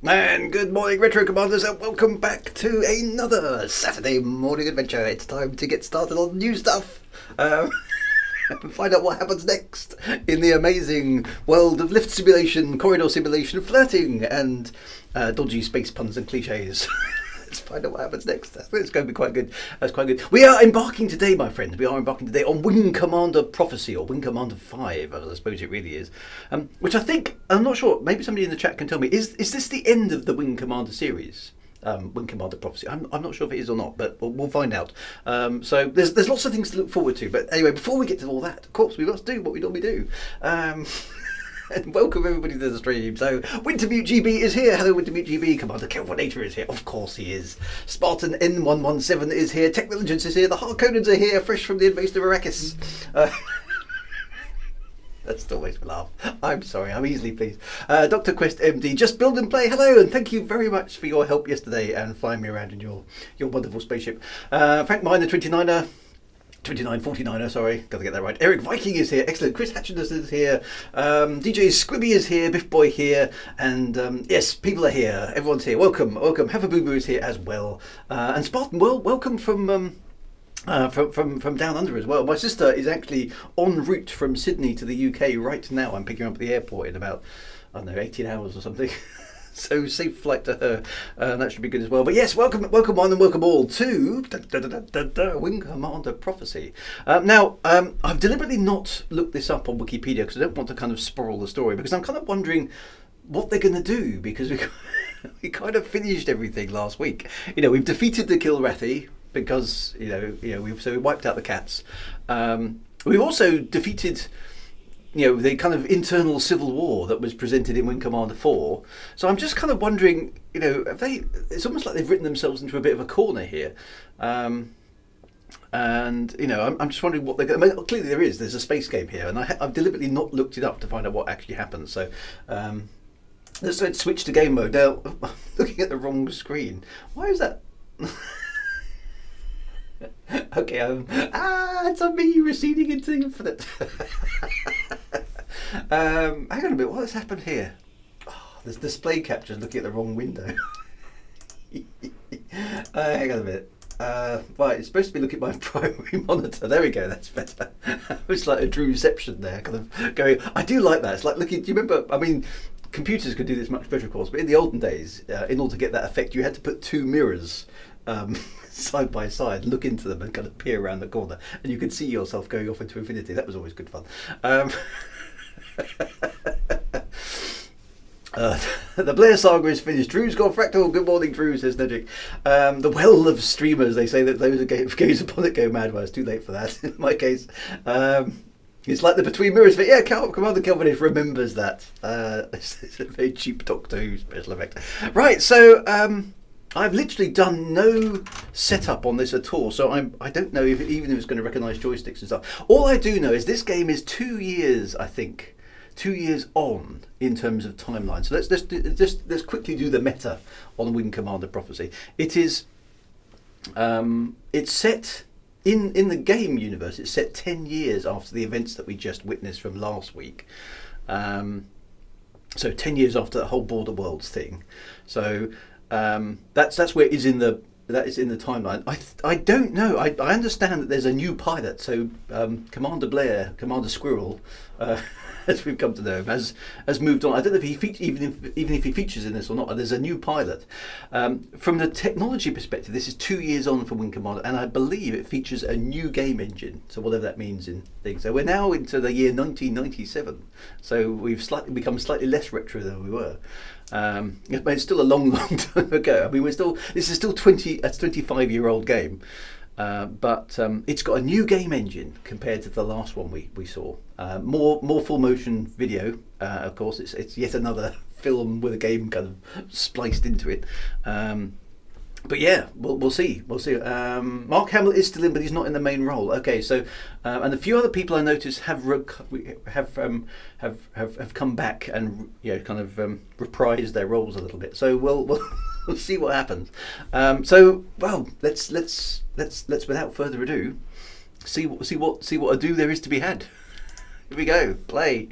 And good morning, Retro Commanders, and welcome back to another Saturday morning adventure. It's time to get started on new stuff. And find out what happens next in the amazing world of lift simulation, corridor simulation, flirting, and dodgy space puns and cliches. Let's find out what happens next. I think it's going to be quite good. That's quite good. We are embarking today, my friends. We are embarking today on Wing Commander Prophecy, or Wing Commander 5, as I suppose it really is. Which I think, I'm not sure, maybe somebody in the chat can tell me, is this the end of the Wing Commander series? Wing Commander Prophecy. I'm not sure if it is or not, but we'll find out. So there's lots of things to look forward to. But anyway, before we get to all that, of course, we must do what we normally do. And welcome everybody to the stream. So Wintermute GB is here. Hello Wintermute GB. Commander Kelvinator is here. Of course he is. Spartan N117 is here. Technologians is here. The Harkonnens are here, fresh from the invasion of Arrakis. That's always a laugh. I'm sorry, I'm easily pleased. Dr. Quest MD, just build and play. Hello, and thank you very much for your help yesterday and flying me around in your wonderful spaceship. Frank Miner 29er. 2949er, sorry, gotta get that right. Eric Viking is here, excellent. Chris Hatchinson is here. DJ Squibby is here. Biff Boy here, and yes, people are here. Everyone's here. Welcome, welcome. Have a Boo Boo is here as well. And Spartan, welcome from down under as well. My sister is actually en route from Sydney to the UK right now. I'm picking her up at the airport in about, I don't know, 18 hours or something. So safe flight to her. That should be good as well. But yes, welcome one and welcome all to Wing Commander Prophecy. Now, I've deliberately not looked this up on Wikipedia because I don't want to kind of spoil the story, because I'm kind of wondering what they're going to do, because we kind of finished everything last week. You know, we've defeated the Kilrathi because we wiped out the cats. We've also defeated the kind of internal civil war that was presented in Wing Commander 4. So I'm just kind of wondering, it's almost like they've written themselves into a bit of a corner here. And, I'm just wondering what they're going to... I mean, clearly there's a space game here, and I've deliberately not looked it up to find out what actually happens. So let's switch to game mode. Now, I'm looking at the wrong screen. Why is that... Okay, it's on me receding into the infinite. Hang on a minute, what has happened here? Oh, this display capture is looking at the wrong window. Hang on a minute. Right, it's supposed to be looking at my primary monitor. There we go, that's better. It's like a Drewception there, kind of going. I do like that. It's like looking. Do you remember? I mean, computers could do this much better, of course, but in the olden days, in order to get that effect, you had to put two mirrors side by side, look into them and kind of peer around the corner, and you could see yourself going off into infinity. That was always good fun. The Blair saga is finished. Drew's gone fractal. Good morning, Drew, says Nedrick. The well of streamers, they say that those who gaze upon it go mad. Well, it's too late for that in my case. It's like the Between Mirrors, but yeah, Commander Kelvin remembers that. It's a very cheap Doctor Who special effect. Right, so I've literally done no setup on this at all, so I don't know even if it's going to recognise joysticks and stuff. All I do know is this game is 2 years, I think, 2 years on in terms of timeline. So let's quickly do the meta on Wing Commander Prophecy. It is it's set in the game universe. It's set 10 years after the events that we just witnessed from last week. So 10 years after the whole Border Worlds thing. So that's where it is in the timeline. I don't know. I understand that there's a new pilot. So Commander Blair, Commander Squirrel, as we've come to know him, has moved on. I don't know if he even if he features in this or not. There's a new pilot. From the technology perspective, this is 2 years on for Wing Commander, and I believe it features a new game engine. So whatever that means in things. So we're now into the year 1997. So we've become slightly less retro than we were. But it's still a long time ago. I mean, this is still 25-year-old game, but it's got a new game engine compared to the last one we saw. More full motion video, of course. It's yet another film with a game kind of spliced into it. But yeah, we'll see. Mark Hamill is still in, but he's not in the main role. Okay, so and a few other people I noticed have come back and kind of reprised their roles a little bit. So we'll see what happens. So let's without further ado see what ado there is to be had. Here we go. Play.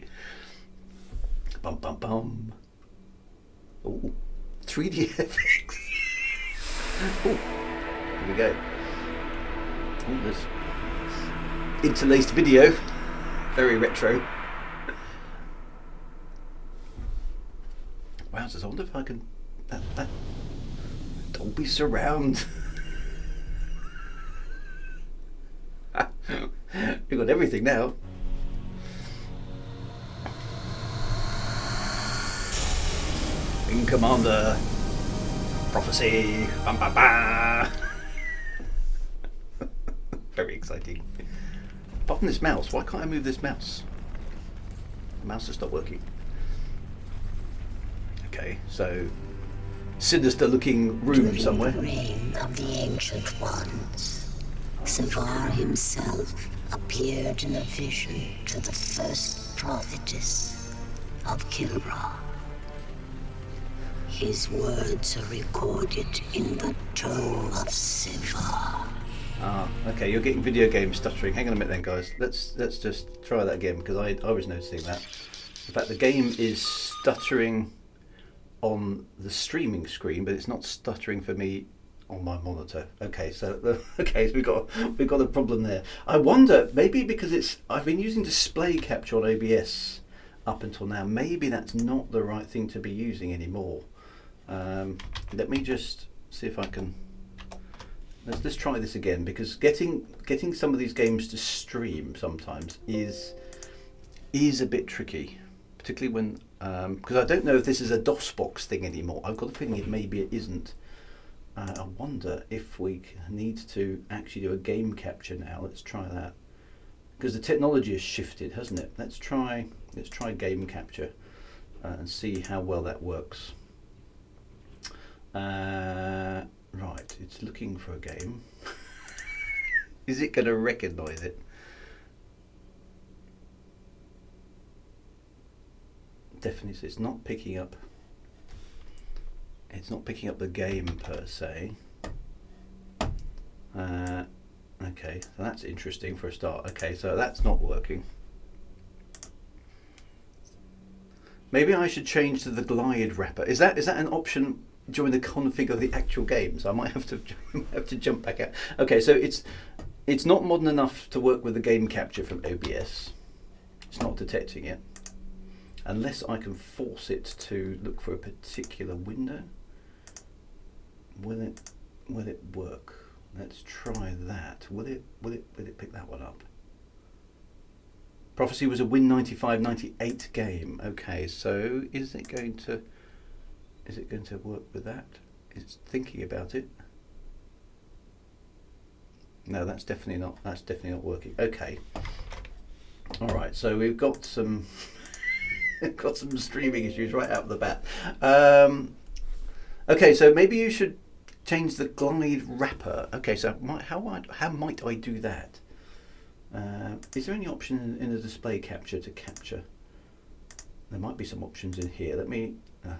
Bum bum bum. Ooh. 3D FX. Oh, here we go. Oh, there's interlaced video. Very retro. Wowzers, I wonder if I can... That Dolby surround. We've got everything now. In Commander. Prophecy. Bam, bam, bam. Very exciting. Apart from this mouse, why can't I move this mouse? The mouse has stopped working. Okay, so sinister looking room During somewhere. the reign of the Ancient Ones, Savar himself appeared in a vision to the first prophetess of Kilra. His words are recorded in the Tome of Savar. Ah, okay, you're getting video game stuttering. Hang on a minute then, guys. Let's just try that again, because I was noticing that. In fact, the game is stuttering on the streaming screen, but it's not stuttering for me on my monitor. Okay, so we've got a problem there. I wonder, maybe because I've been using display capture on OBS up until now. Maybe that's not the right thing to be using anymore. Let me just see if I can. Let's try this again, because getting some of these games to stream sometimes is a bit tricky, particularly when because I don't know if this is a DOSBox thing anymore. I've got a feeling maybe it isn't. I wonder if we need to actually do a game capture now. Let's try that, because the technology has shifted, hasn't it? Let's try game capture and see how well that works. Right, it's looking for a game. Is it going to recognise it? Definitely, it's not picking up. It's not picking up the game per se. Okay, so that's interesting for a start. Okay, so that's not working. Maybe I should change to the glide wrapper. Is that an option during the config of the actual game? So I might have to jump back out. Okay, so it's not modern enough to work with the game capture from OBS. It's not detecting it. Unless I can force it to look for a particular window. Will it work? Let's try that. Will it pick that one up? Prophecy was a Win95/98 game. Okay, so is it going to work with that? It's thinking about it. No, that's definitely not working. Okay. All right, so we've got some got some streaming issues right out of the bat. Okay, so maybe you should change the glide wrapper. Okay, so how might I do that? Is there any option in the display capture to capture? There might be some options in here. Let me.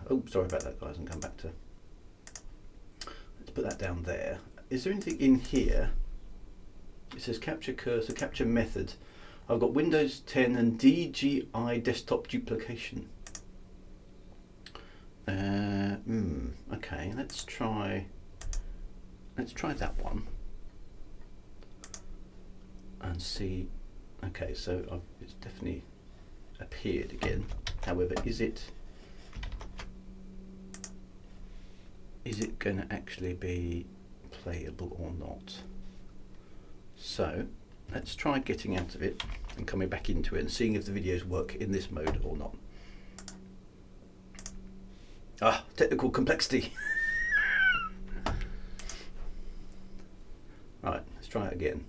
Oh, sorry about that, guys. I'll come back to. Let's put that down there. Is there anything in here? It says capture cursor, capture method. I've got Windows 10 and DGI desktop duplication. Okay, let's try that one and see. Okay, so it's definitely appeared again. However, is it going to actually be playable or not? So let's try getting out of it and coming back into it and seeing if the videos work in this mode or not. Ah, technical complexity. Right, let's try it again.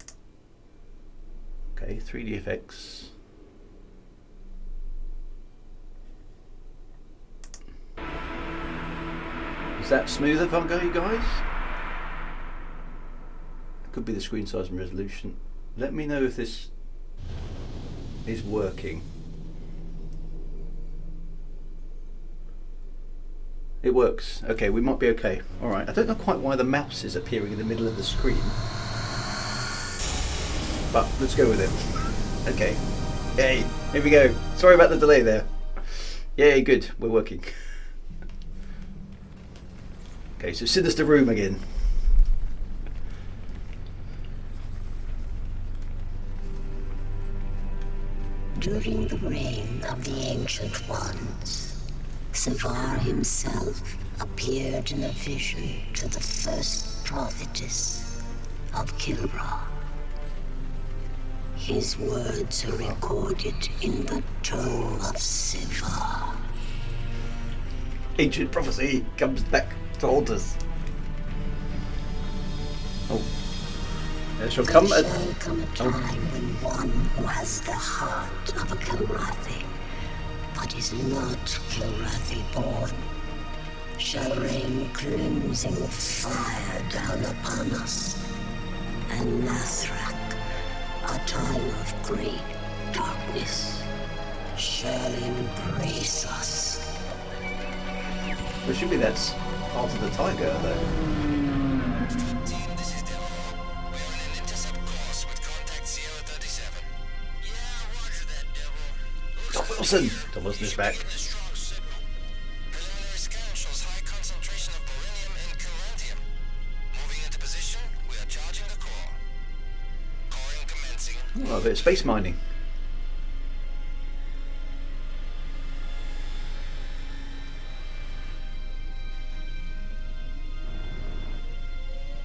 Okay, 3DFX. Is that smoother, Fungo, you guys? It could be the screen size and resolution. Let me know if this is working. It works. Okay, we might be okay. Alright, I don't know quite why the mouse is appearing in the middle of the screen. But let's go with it. Okay. Yay, here we go. Sorry about the delay there. Yay, good, we're working. Okay, so sinister room again. During the reign of the Ancient Ones, Savar himself appeared in a vision to the first prophetess of Kilra. His words are recorded in the Tome of Savar. Ancient prophecy comes back to haunt us. Oh. There shall come There a... shall come a time when one who has the heart of a Kilrathi, but is not Kilrathi born, shall rain cleansing fire down upon us, and Nathrak, a time of great darkness, shall embrace us. Well, should be that's part of the tiger, though. Team, this is Devil. We're on an intercept course with contact Sierra 37. Yeah, roger that, Devil. Tom Wilson! Tom Wilson is back. Getting a strong signal. Preliminary scan shows high concentration of beryllium and corrandium. Moving into position, we are charging the core. Coring commencing. Oh, a bit of space mining.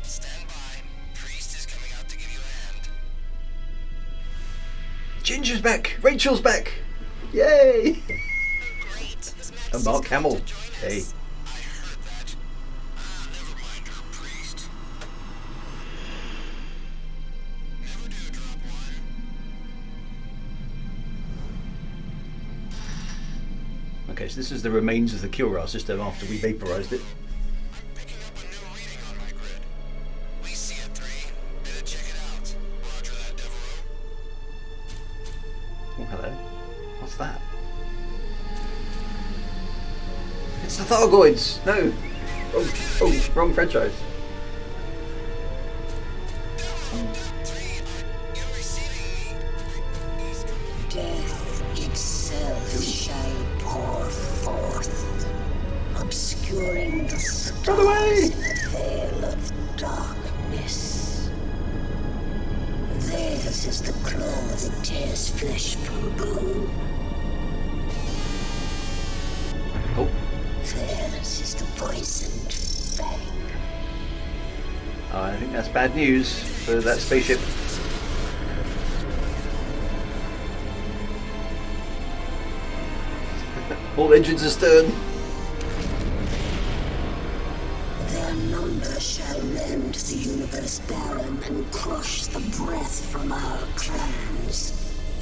Stand by. Priest is coming out to give you a hand. Ginger's back! Rachel's back! Yay! Great. And Mark Hamill. Hey. I heard that. Never mind her, Priest. Never do drop one. Okay, so this is the remains of the Kilra system after we vaporized it. Picking up a new reading on my grid. We see it 3. Better check it out. Roger that, Devereaux. Oh, hello. What's that? It's the Thargoids! No! Oh, wrong franchise. 3, you're receiving me. Death itself shall pour forth, obscuring the stars Run away! in the veil of darkness. Theirs is the claw that tears flesh from bone. Oh, Theirs is the poisoned fang. I think that's bad news for that spaceship. All engines astern. Their number shall rend the universe barren and crush the breath from our clans.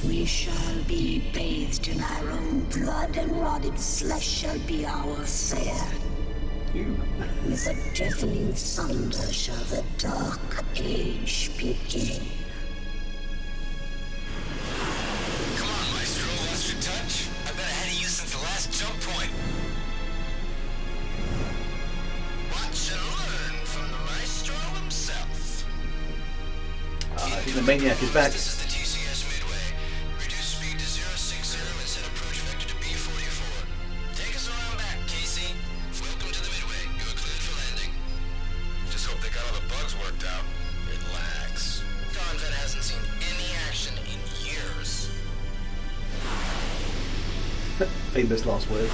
We shall be bathed in our own blood, and rotted flesh shall be our fare. Ew. With a deafening thunder shall the dark age begin. Come on, Maestro, lost your touch? I've been ahead of you since the last jump point. Watch and learn from the Maestro himself. I think the maniac is back. This is the TCS Midway. Reduce speed to 060 and set approach vector to B44. Take us around back, Casey. Welcome to the Midway. You are cleared for landing. Just hope they got all the bugs worked out. Relax. Convet hasn't seen any action in years. Famous last words.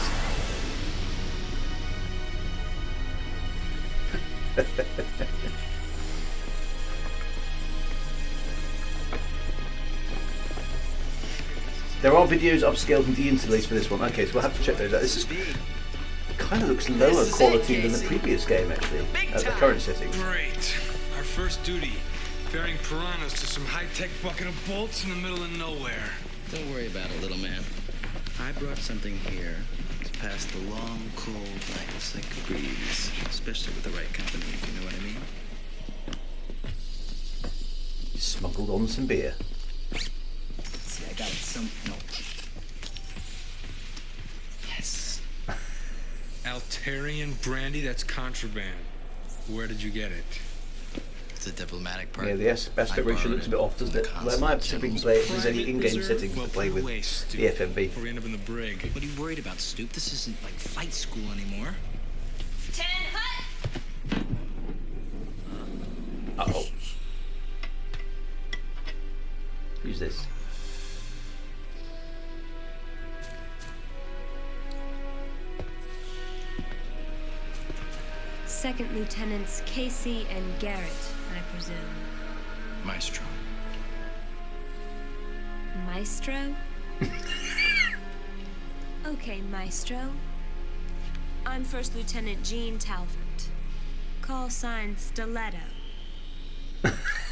There are videos upscaled and de-interlaced for this one. Okay, so we'll have to check those out. This is kind of looks lower quality than the previous game, actually, at the current settings. Great. Our first duty, ferrying piranhas to some high-tech bucket of bolts in the middle of nowhere. Don't worry about it, little man. I brought something here to pass the long, cold nights like a breeze, especially with the right company, if you know what I mean. He smuggled on some beer. See, I got some... No. Yes. Altarian brandy, that's contraband. Where did you get it? It's a diplomatic part. Yeah, the aspect ratio looks a bit off, doesn't it? Well, I might have to simply play if there's any in-game Reserve? settings Well, to play put with away, Stu, the FMV. Before we end up in the brig. What are you worried about, Stoop? This isn't like fight school anymore. Lieutenant Hutt, Second Lieutenants Casey and Garrett, I presume. Maestro. Maestro? Okay, Maestro. I'm First Lieutenant Jean Talbot. Call sign Stiletto.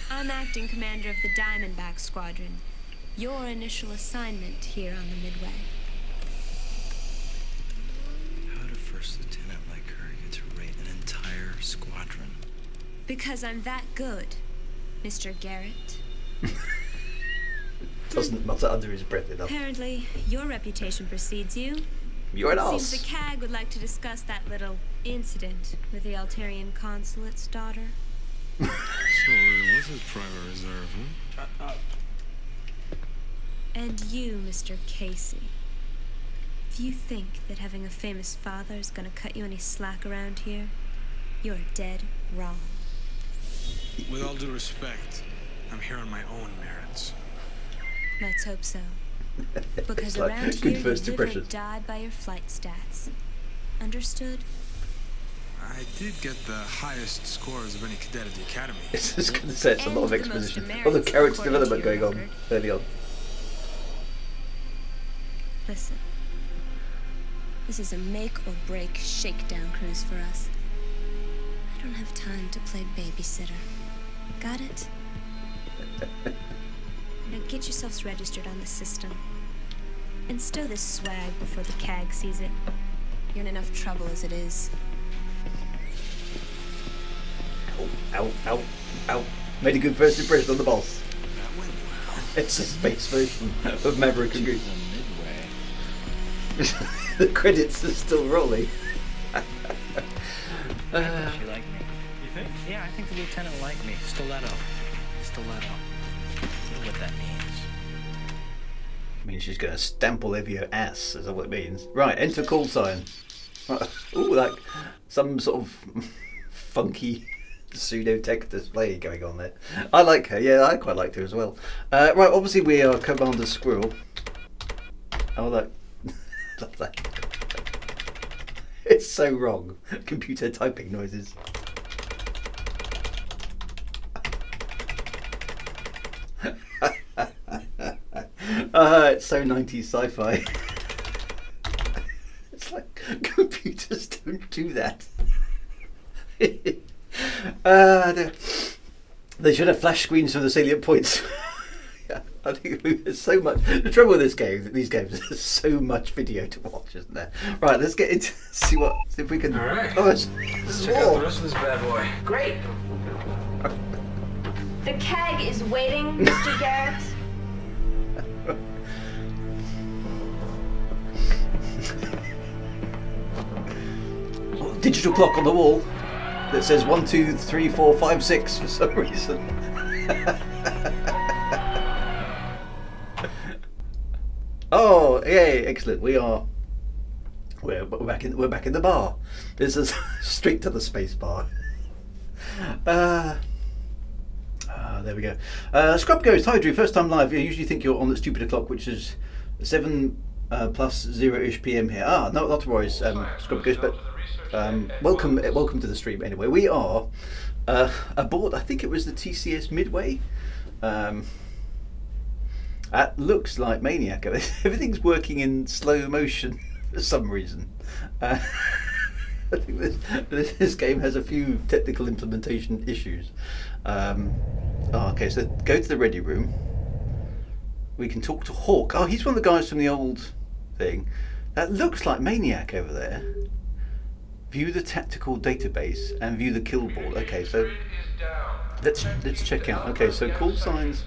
I'm acting commander of the Diamondback Squadron. Your initial assignment here on the Midway. How did a first lieutenant like her get to raid an entire squadron? Because I'm that good, Mr. Garrett. Doesn't mutter under his breath enough. Apparently, your reputation precedes you. You're an Seems ass. the CAG would like to discuss that little incident with the Altarian consulate's daughter. So it was his private reserve, huh? And you, Mr. Casey. If you think that having a famous father is gonna cut you any slack around here, you're dead wrong. With all due respect, I'm here on my own merits. Let's hope so. Because It's like around good here, first you live or impressions. die by your flight stats. Understood? I did get the highest scores of any cadet at the academy. It's just going to say it's a lot of And the most exposition. demerits A lot of character according to development your going on record. early on. Listen. This is a make or break shakedown cruise for us. I don't have time to play babysitter. Got it? Now get yourselves registered on the system. And stow this swag before the CAG sees it. You're in enough trouble as it is. Ow, ow, ow. Made a good first impression on the boss. That went well. It's a space version of Maverick and Goose. The Midway. The credits are still rolling. She liked me. You think? Yeah, I think the lieutenant liked me. Stiletto. Stiletto. I don't know what that means. I mean, she's going to stamp all over your ass, is that what it means? Right, enter call sign. Ooh, like some sort of funky pseudo-tech display going on there. I like her, yeah, I quite liked her as well. Right, obviously we are Commander Squirrel. Oh, look. Love that. It's so wrong. Computer typing noises. It's so 90s sci-fi. It's like computers don't do that. They should have flash screens for the salient points. Yeah, I think there's so much. The trouble with these games, there's so much video to watch, isn't there? Right, let's get into see if we can. All right. Oh, Let's check out the more. rest of this bad boy. Great. The CAG is waiting, Mr. Garrett. Oh, digital clock on the wall that says 1, 2, 3, 4, 5, 6 for some reason. Oh, yay! Excellent. We're back in the bar. This is straight to the space bar. There we go. Scrub Ghost, hi Drew, first time live. I usually think you're on the stupid o'clock, which is 7 plus 0-ish PM here. No, not to worry, Scrub Ghost, but welcome to the stream anyway. We are aboard, I think it was the TCS Midway. That looks like Maniac. Everything's working in slow motion for some reason. I think this game has a few technical implementation issues. Okay, so go to the ready room. We can talk to Hawk. Oh, he's one of the guys from the old thing. That looks like Maniac over there. View the tactical database and view the kill board. Okay, so let's check out. Okay, so call signs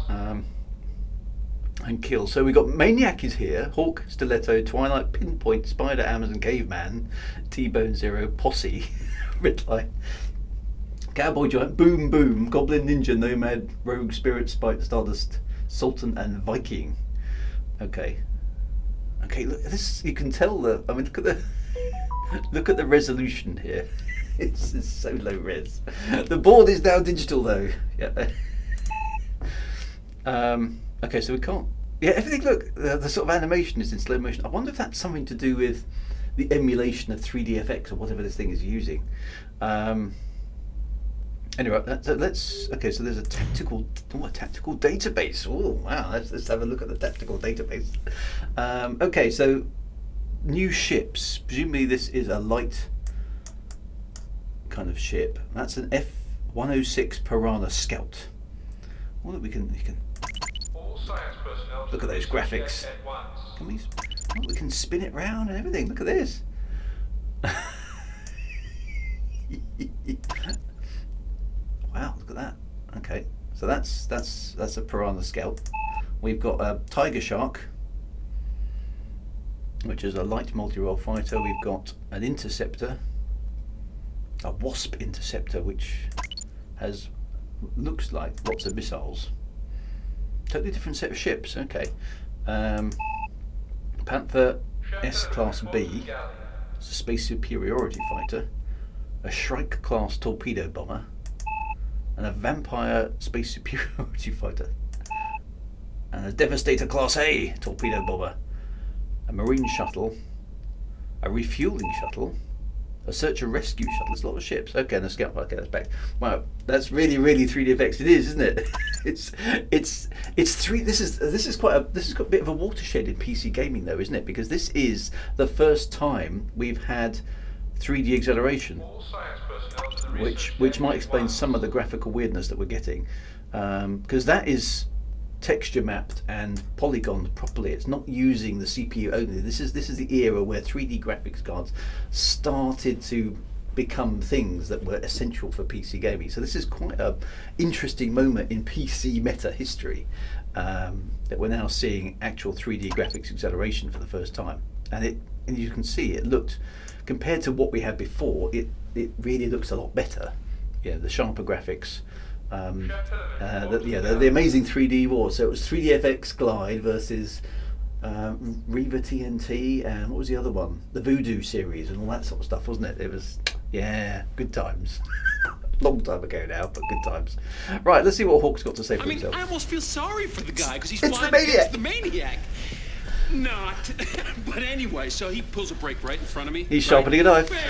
and kill. So we got Maniac is here, Hawk, Stiletto, Twilight, Pinpoint, Spider, Amazon, Caveman, T-Bone Zero, Posse, Red Light, Cowboy Giant, Boom Boom, Goblin Ninja, Nomad, Rogue, Spirit, Spite, Stardust, Sultan, and Viking. Okay, look this. You can tell the. I mean, look at the resolution here. It's so low res. The board is now digital though. Yeah. Okay, so we can't. Yeah, everything. Look, the sort of animation is in slow motion. I wonder if that's something to do with the emulation of 3DFX or whatever this thing is using. Anyway, okay. So there's a tactical database. Oh wow, let's have a look at the tactical database. Okay, so new ships. Presumably this is a light kind of ship. That's an F-106 Piranha Scout. Well, we can look at those graphics. Can we? Oh, we can spin it round and everything. Look at this. Wow, look at that. Okay, so that's a Piranha Scout. We've got a Tiger Shark, which is a light multi-role fighter. We've got an Interceptor, a Wasp Interceptor, which looks like lots of missiles. Totally different set of ships. Okay, Panther S-Class B, it's a space superiority fighter, a Shrike class torpedo bomber, and a Vampire space superiority fighter, and a Devastator class A torpedo bomber, a Marine shuttle, a refueling shuttle, a search and rescue shuttle. There's a lot of ships. Okay, and a scout. Okay, that's back. Wow, that's really 3D effects. It is, isn't it? it's three. This is got a bit of a watershed in PC gaming, though, isn't it? Because this is the first time we've had 3D acceleration, which might explain some of the graphical weirdness that we're getting, because that is texture mapped and polygoned properly. It's not using the CPU only. This is the era where 3D graphics cards started to become things that were essential for PC gaming. So this is quite an interesting moment in PC meta history, that we're now seeing actual 3D graphics acceleration for the first time. And you can see it looked, compared to what we had before, it really looks a lot better. Yeah, the sharper graphics. The amazing 3D war. So it was 3DFX Glide versus Reva TNT, and what was the other one? The Voodoo series and all that sort of stuff, wasn't it? It was, yeah, good times. Long time ago now, but good times. Right, let's see what Hawk's got to say for himself. I almost feel sorry for the guy because he's It's flying the maniac. against the maniac. Not. But anyway, so he pulls a brake right in front of me. He's sharpening a knife. Bam.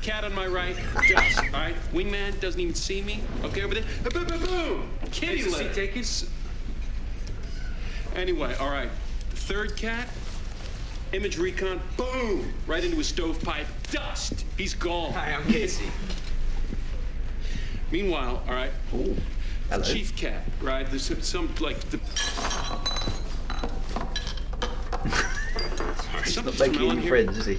Cat on my right, dust. All right, wingman doesn't even see me. Okay, over there. Boom, boom, boom. Kitty litter. Takers. Anyway, all right. The third cat, image recon. Boom, right into his stovepipe. Dust. He's gone. Hi, I'm Casey. Meanwhile, all right. Ooh, hello. The chief cat, right? There's some like the. He's not making any friends, is he?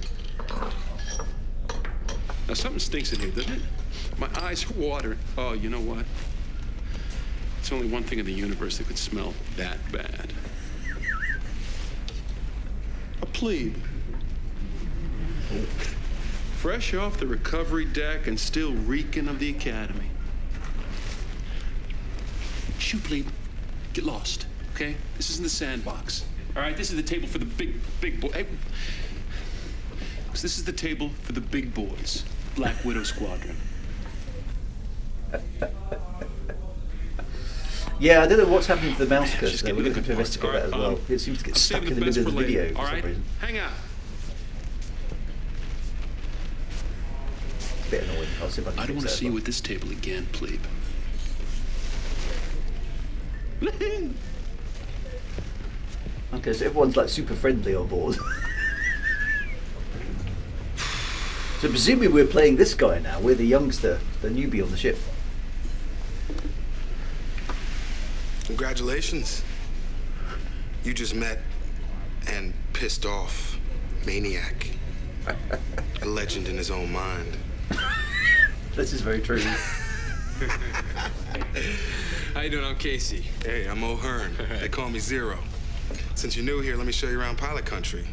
Now something stinks in here, doesn't it? My eyes are watering. Oh, you know what? It's only one thing in the universe that could smell that bad. A plebe. Fresh off the recovery deck and still reeking of the academy. Shoo, plebe. Get lost, okay? This isn't the sandbox. All right, this is the table for the big boy. Hey, this is the table for the big boys. Black Widow Squadron. Yeah, I don't know what's happening to the mouse cursor. Just We're get going to looking investigate for it. that as All well. right, It seems to get I'm stuck saving in the the best middle of the for later, video for all some right? reason. Hang out. It's a bit annoying. I'll see if I can I don't fix want to that see you as at this table again, plebe. well. Okay, so everyone's like super friendly on board. So presumably we're playing this guy now. We're the youngster, the newbie on the ship. Congratulations. You just met and pissed off Maniac. A legend in his own mind. This is very true. How you doing? I'm Casey. Hey, I'm O'Hearn. They call me Zero. Since you're new here, let me show you around pilot country.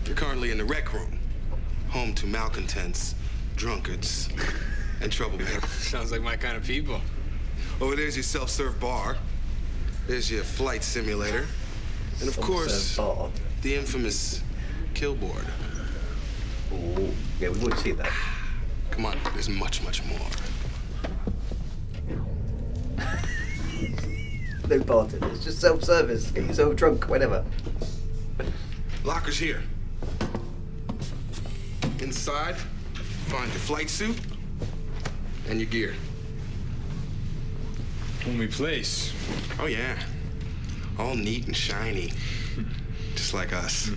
You're currently in the rec room, home to malcontents, drunkards, and troublemakers. Sounds like my kind of people. Over there's your self-serve bar. There's your flight simulator. And of course, Bar. the infamous kill board. Oh, yeah, we've already seen that. Come on, there's much, much more. No bartender. It's just self-service. Get yourself drunk, whatever. Lockers here. Inside, find your flight suit and your gear. Only place. Oh, yeah. All neat and shiny. Just like us.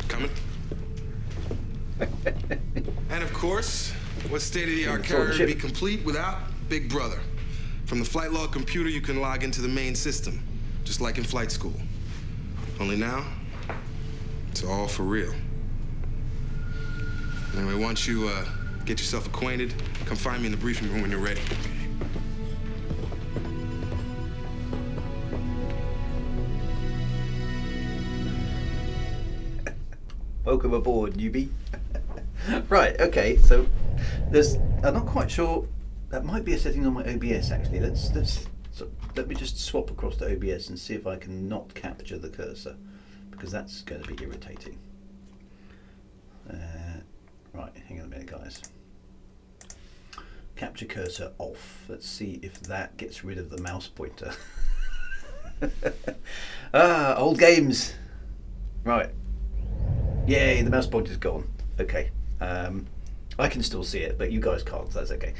Coming? And of course, what state-of-the-art carrier would be complete without Big Brother? From the flight log computer, you can log into the main system, just like in flight school. Only now, it's all for real. Anyway, once you get yourself acquainted, come find me in the briefing room when you're ready. Welcome aboard, newbie. Right, okay, so I'm not quite sure, that might be a setting on my OBS actually. Let me just swap across to OBS and see if I can not capture the cursor, because that's going to be irritating. Right, hang on a minute guys. Capture cursor off. Let's see if that gets rid of the mouse pointer. Old games. Right. Yay, the mouse pointer's gone. Okay. I can still see it, but you guys can't, so that's okay.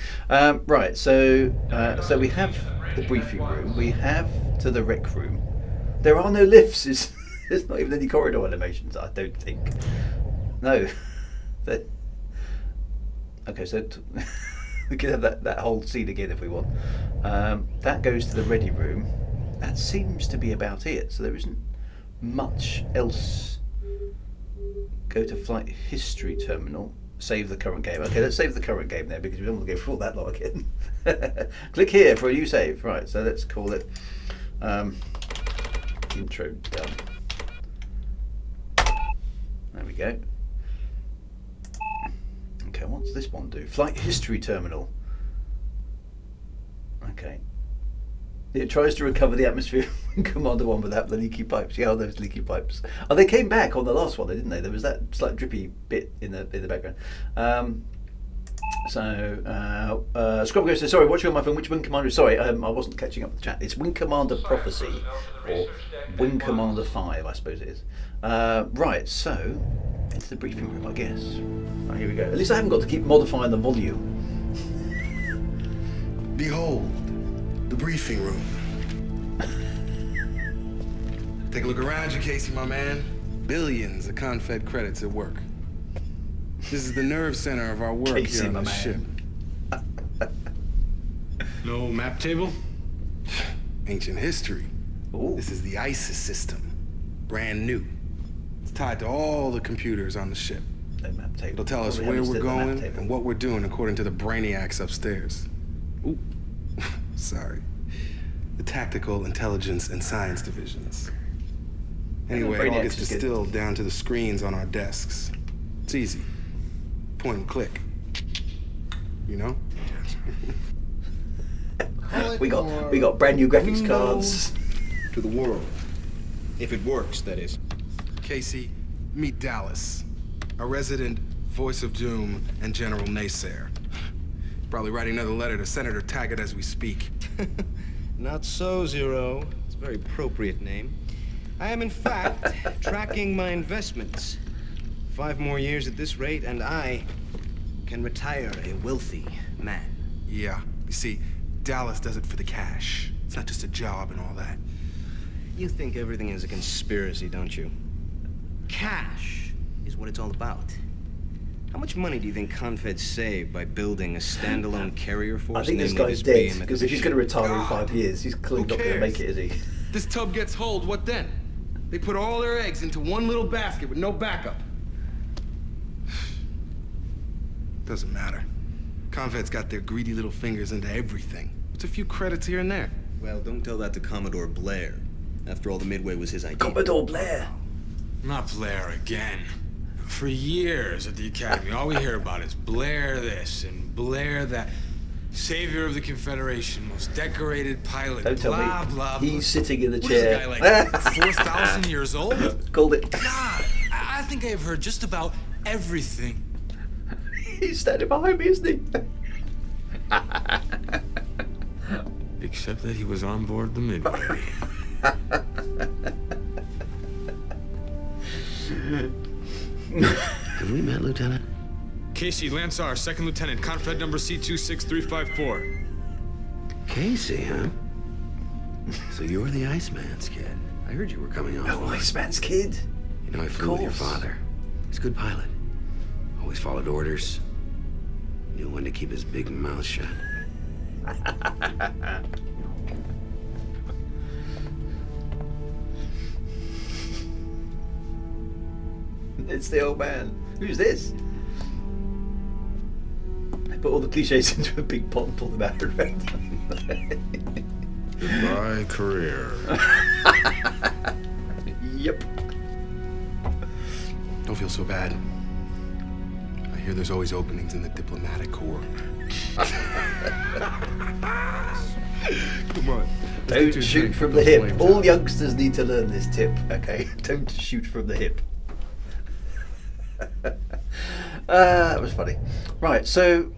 Right, so we have the briefing room, we have to the rec room. There are no lifts, there's not even any corridor animations, I don't think. No. Okay, so we can have that whole scene again if we want. That goes to the ready room. That seems to be about it, so there isn't much else. Go to flight history terminal. Save the current game. Okay, let's save the current game there because we don't want to go through all that lot again. Click here for a new save. Right, so let's call it intro done. There we go. Okay, what's this one do? Flight history terminal. Okay. It tries to recover the atmosphere in Commander 1 without the leaky pipes. Yeah, those leaky pipes. Oh, they came back on the last one, didn't they? There was that slight drippy bit in the background. Scrub goes, sorry, watching on my phone, which Wing Commander? Sorry, I wasn't catching up with the chat. It's Wing Commander Prophecy, or Wing Commander 5, I suppose it is. Right, so, into the briefing room, I guess. Right, here we go. At least I haven't got to keep modifying the volume. Behold, the briefing room. Take a look around you, Casey, my man. Billions of Confed credits at work. This is the nerve center of our work Casey, here on my the man. ship. No map table? Ancient history. Ooh. This is the ISIS system. Brand new. It's tied to all the computers on the ship. No map table. It'll tell us Probably where haven't we're said the map going table. and what we're doing according to the brainiacs upstairs. Ooh, sorry. The Tactical Intelligence and Science Divisions. Anyway, it all gets Brainiacs is good. distilled down to the screens on our desks. It's easy. Point and click. You know? We got brand new graphics cards. To the world. If it works, that is. Casey, meet Dallas, a resident voice of doom and general naysayer. Probably writing another letter to Senator Taggart as we speak. Not so, Zero. It's a very appropriate name. I am, in fact, tracking my investments. 5 more years at this rate, and I can retire a wealthy man. Yeah, you see, Dallas does it for the cash. It's not just a job and all that. You think everything is a conspiracy, don't you? Cash is what it's all about. How much money do you think Confed saved by building a standalone carrier force? I think this namely guy's BM dead, because if he's going to retire in 5 years, he's clearly not going to make it, is he? This tub gets hold, what then? They put all their eggs into one little basket with no backup. Doesn't matter. Confed's got their greedy little fingers into everything. It's a few credits here and there. Well, don't tell that to Commodore Blair. After all, the Midway was his idea. Commodore Blair. Not Blair again. For years at the Academy, all we hear about is Blair this and Blair that. Savior of the Confederation, most decorated pilot, Don't tell blah, me. blah, blah. He's sitting in the What is chair. a guy like 4,000 years old? Called it. God, I think I have heard just about everything. He's standing behind me, isn't he? Except that he was on board the Midway. Lieutenant? Casey, Lansar, 2nd Lieutenant, Confed number C26354. Casey, huh? So you're the Iceman's kid. I heard you were coming on. Oh, Iceman's kid. You know, I flew with your father. He's a good pilot. Always followed orders. Knew when to keep his big mouth shut. It's the old man. Who's this? They put all the cliches into a big pot and pull them out around them. Goodbye, career. Yep. Don't feel so bad. I hear there's always openings in the diplomatic corps. Come on. Don't shoot from the hip. All youngsters need to learn this tip, okay? Don't shoot from the hip. That was funny. Right, so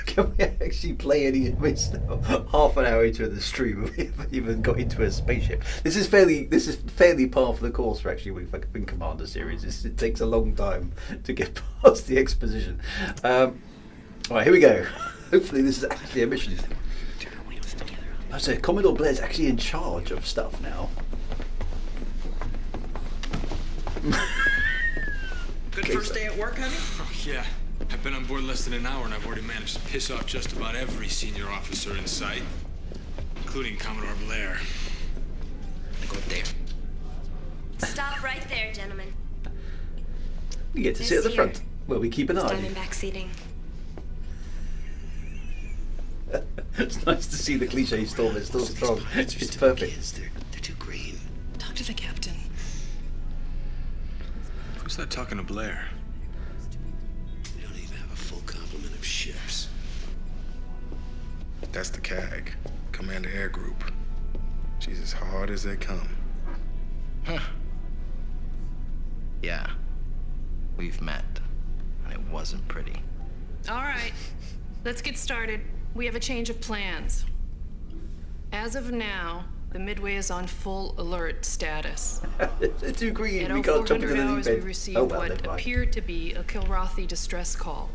can we actually play any of this now? Half an hour into the stream, we haven't even got into a spaceship. This is fairly par for the course for actually in Commander series. It takes a long time to get past the exposition. All right, here we go. Hopefully this is actually a mission. So Commodore Blair's actually in charge of stuff now. Good first day at work, honey? Oh, yeah. I've been on board less than an hour and I've already managed to piss off just about every senior officer in sight, including Commodore Blair. Go up there. Stop right there, gentlemen. You get to sit at the front, where we keep an eye. Diamondback seating. It's nice to see the cliche still. It's still strong. It's perfect. They're too green. Talk to the captain. Who's that talking to Blair? We don't even have a full complement of ships. That's the CAG, Commander Air Group. She's as hard as they come. Huh. Yeah. We've met. And it wasn't pretty. All right. Let's get started. We have a change of plans. As of now, the Midway is on full alert status. They're too green. At We can't jump into 0400 the hours, deep we end. received Oh, well, what never mind. appeared to be a Kilrathi distress call.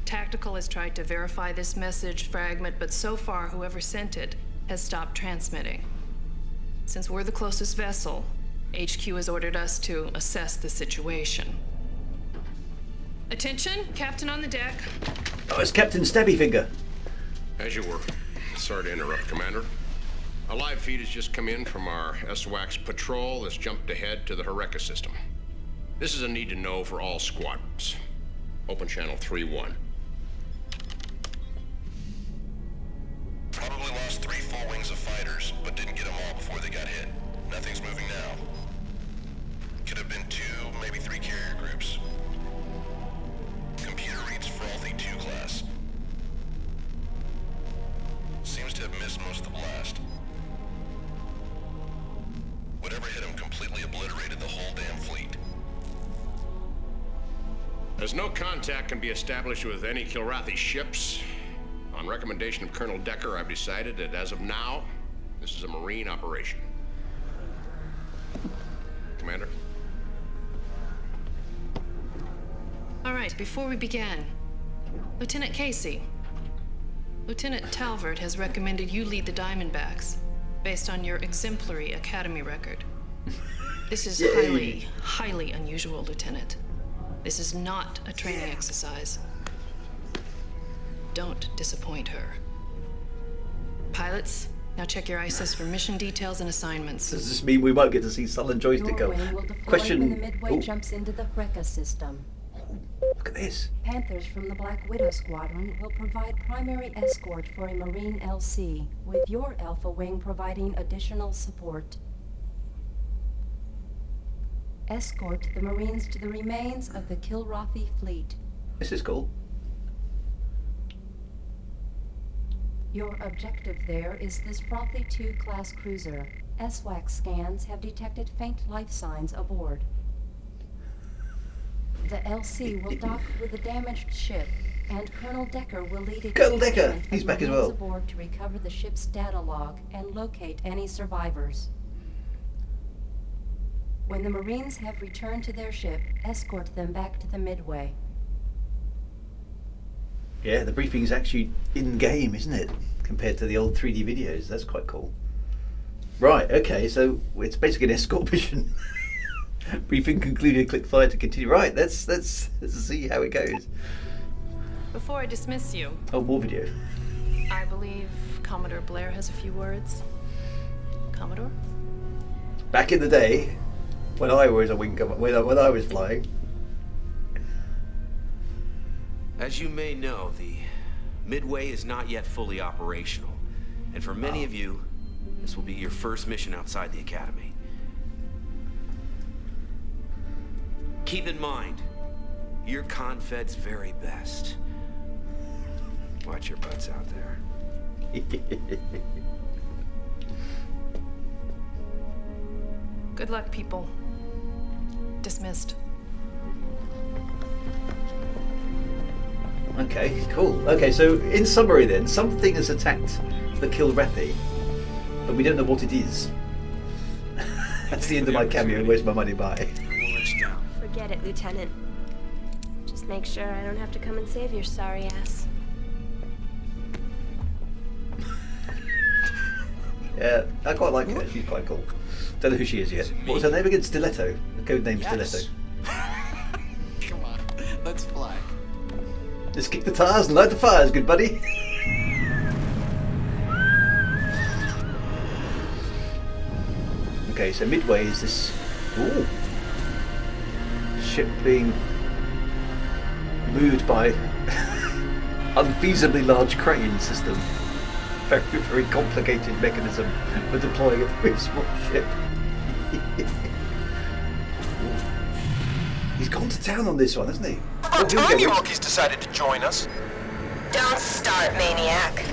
Tactical has tried to verify this message fragment, but so far, whoever sent it has stopped transmitting. Since we're the closest vessel, HQ has ordered us to assess the situation. Attention, Captain on the deck. Oh, it's Captain Stabby Finger. As you were. Sorry to interrupt, Commander. A live feed has just come in from our SWAX patrol that's jumped ahead to the Eureka system. This is a need to know for all squadrons. Open channel 3-1. Probably lost 3 full wings of fighters, but didn't get them all before they got hit. Nothing's moving now. Could have been 2, maybe 3 carrier groups. Computer reads frothy 2 class. Seems to have missed most of the blast. Whatever hit him completely obliterated the whole damn fleet. As no contact can be established with any Kilrathi ships, on recommendation of Colonel Decker, I've decided that as of now, this is a Marine operation. Commander? All right, before we begin, Lieutenant Casey, Lieutenant Talvert has recommended you lead the Diamondbacks based on your exemplary academy record. This is highly, highly unusual, Lieutenant. This is not a training exercise. Don't disappoint her. Pilots, now check your ISIS for mission details and assignments. Does this mean we might get to see Sullen Joystick go? Your wing will deploy Question. when the Midway Oh, jumps into the Eureka system. look at this. Panthers from the Black Widow Squadron will provide primary escort for a Marine LC, with your Alpha Wing providing additional support. Escort the Marines to the remains of the Kilrathi fleet. This is cool. Your objective there is this Frothy 2 class cruiser. SWAX scans have detected faint life signs aboard. The LC will dock with the damaged ship, and Colonel Decker will lead a Colonel Decker, detachment he's of back as Marines well. aboard to recover the ship's data log and locate any survivors. When the Marines have returned to their ship, escort them back to the Midway. Yeah, the briefing's actually in-game, isn't it? Compared to the old 3D videos. That's quite cool. Right, okay, so it's basically an escort mission. Briefing concluded, click fire to continue. Right, let's see how it goes. Before I dismiss you... Oh, more video. I believe Commodore Blair has a few words. Commodore? Back in the day, when I was a wing when I was flying. As you may know, the Midway is not yet fully operational. And for many of you, this will be your first mission outside the Academy. Keep in mind, you're Confed's very best. Watch your butts out there. Good luck, people. Dismissed. Okay, cool. Okay, so in summary then, something has attacked the Kilrathi, but we don't know what it is. That's the end of my cameo. Where's my money by? Forget it, Lieutenant. Just make sure I don't have to come and save your sorry ass. Yeah, I quite like her. She's quite cool. Don't know who she is yet. What was her name again? Stiletto. The code name Stiletto. Come on, let's fly. Just kick the tires and light the fires, good buddy. Okay, so Midway is this ship being moved by unfeasibly large crane system. Very, very complicated mechanism for deploying a very small ship. He's gone to town on this one, hasn't he? About time you monkeys decided to join us. Don't start, maniac.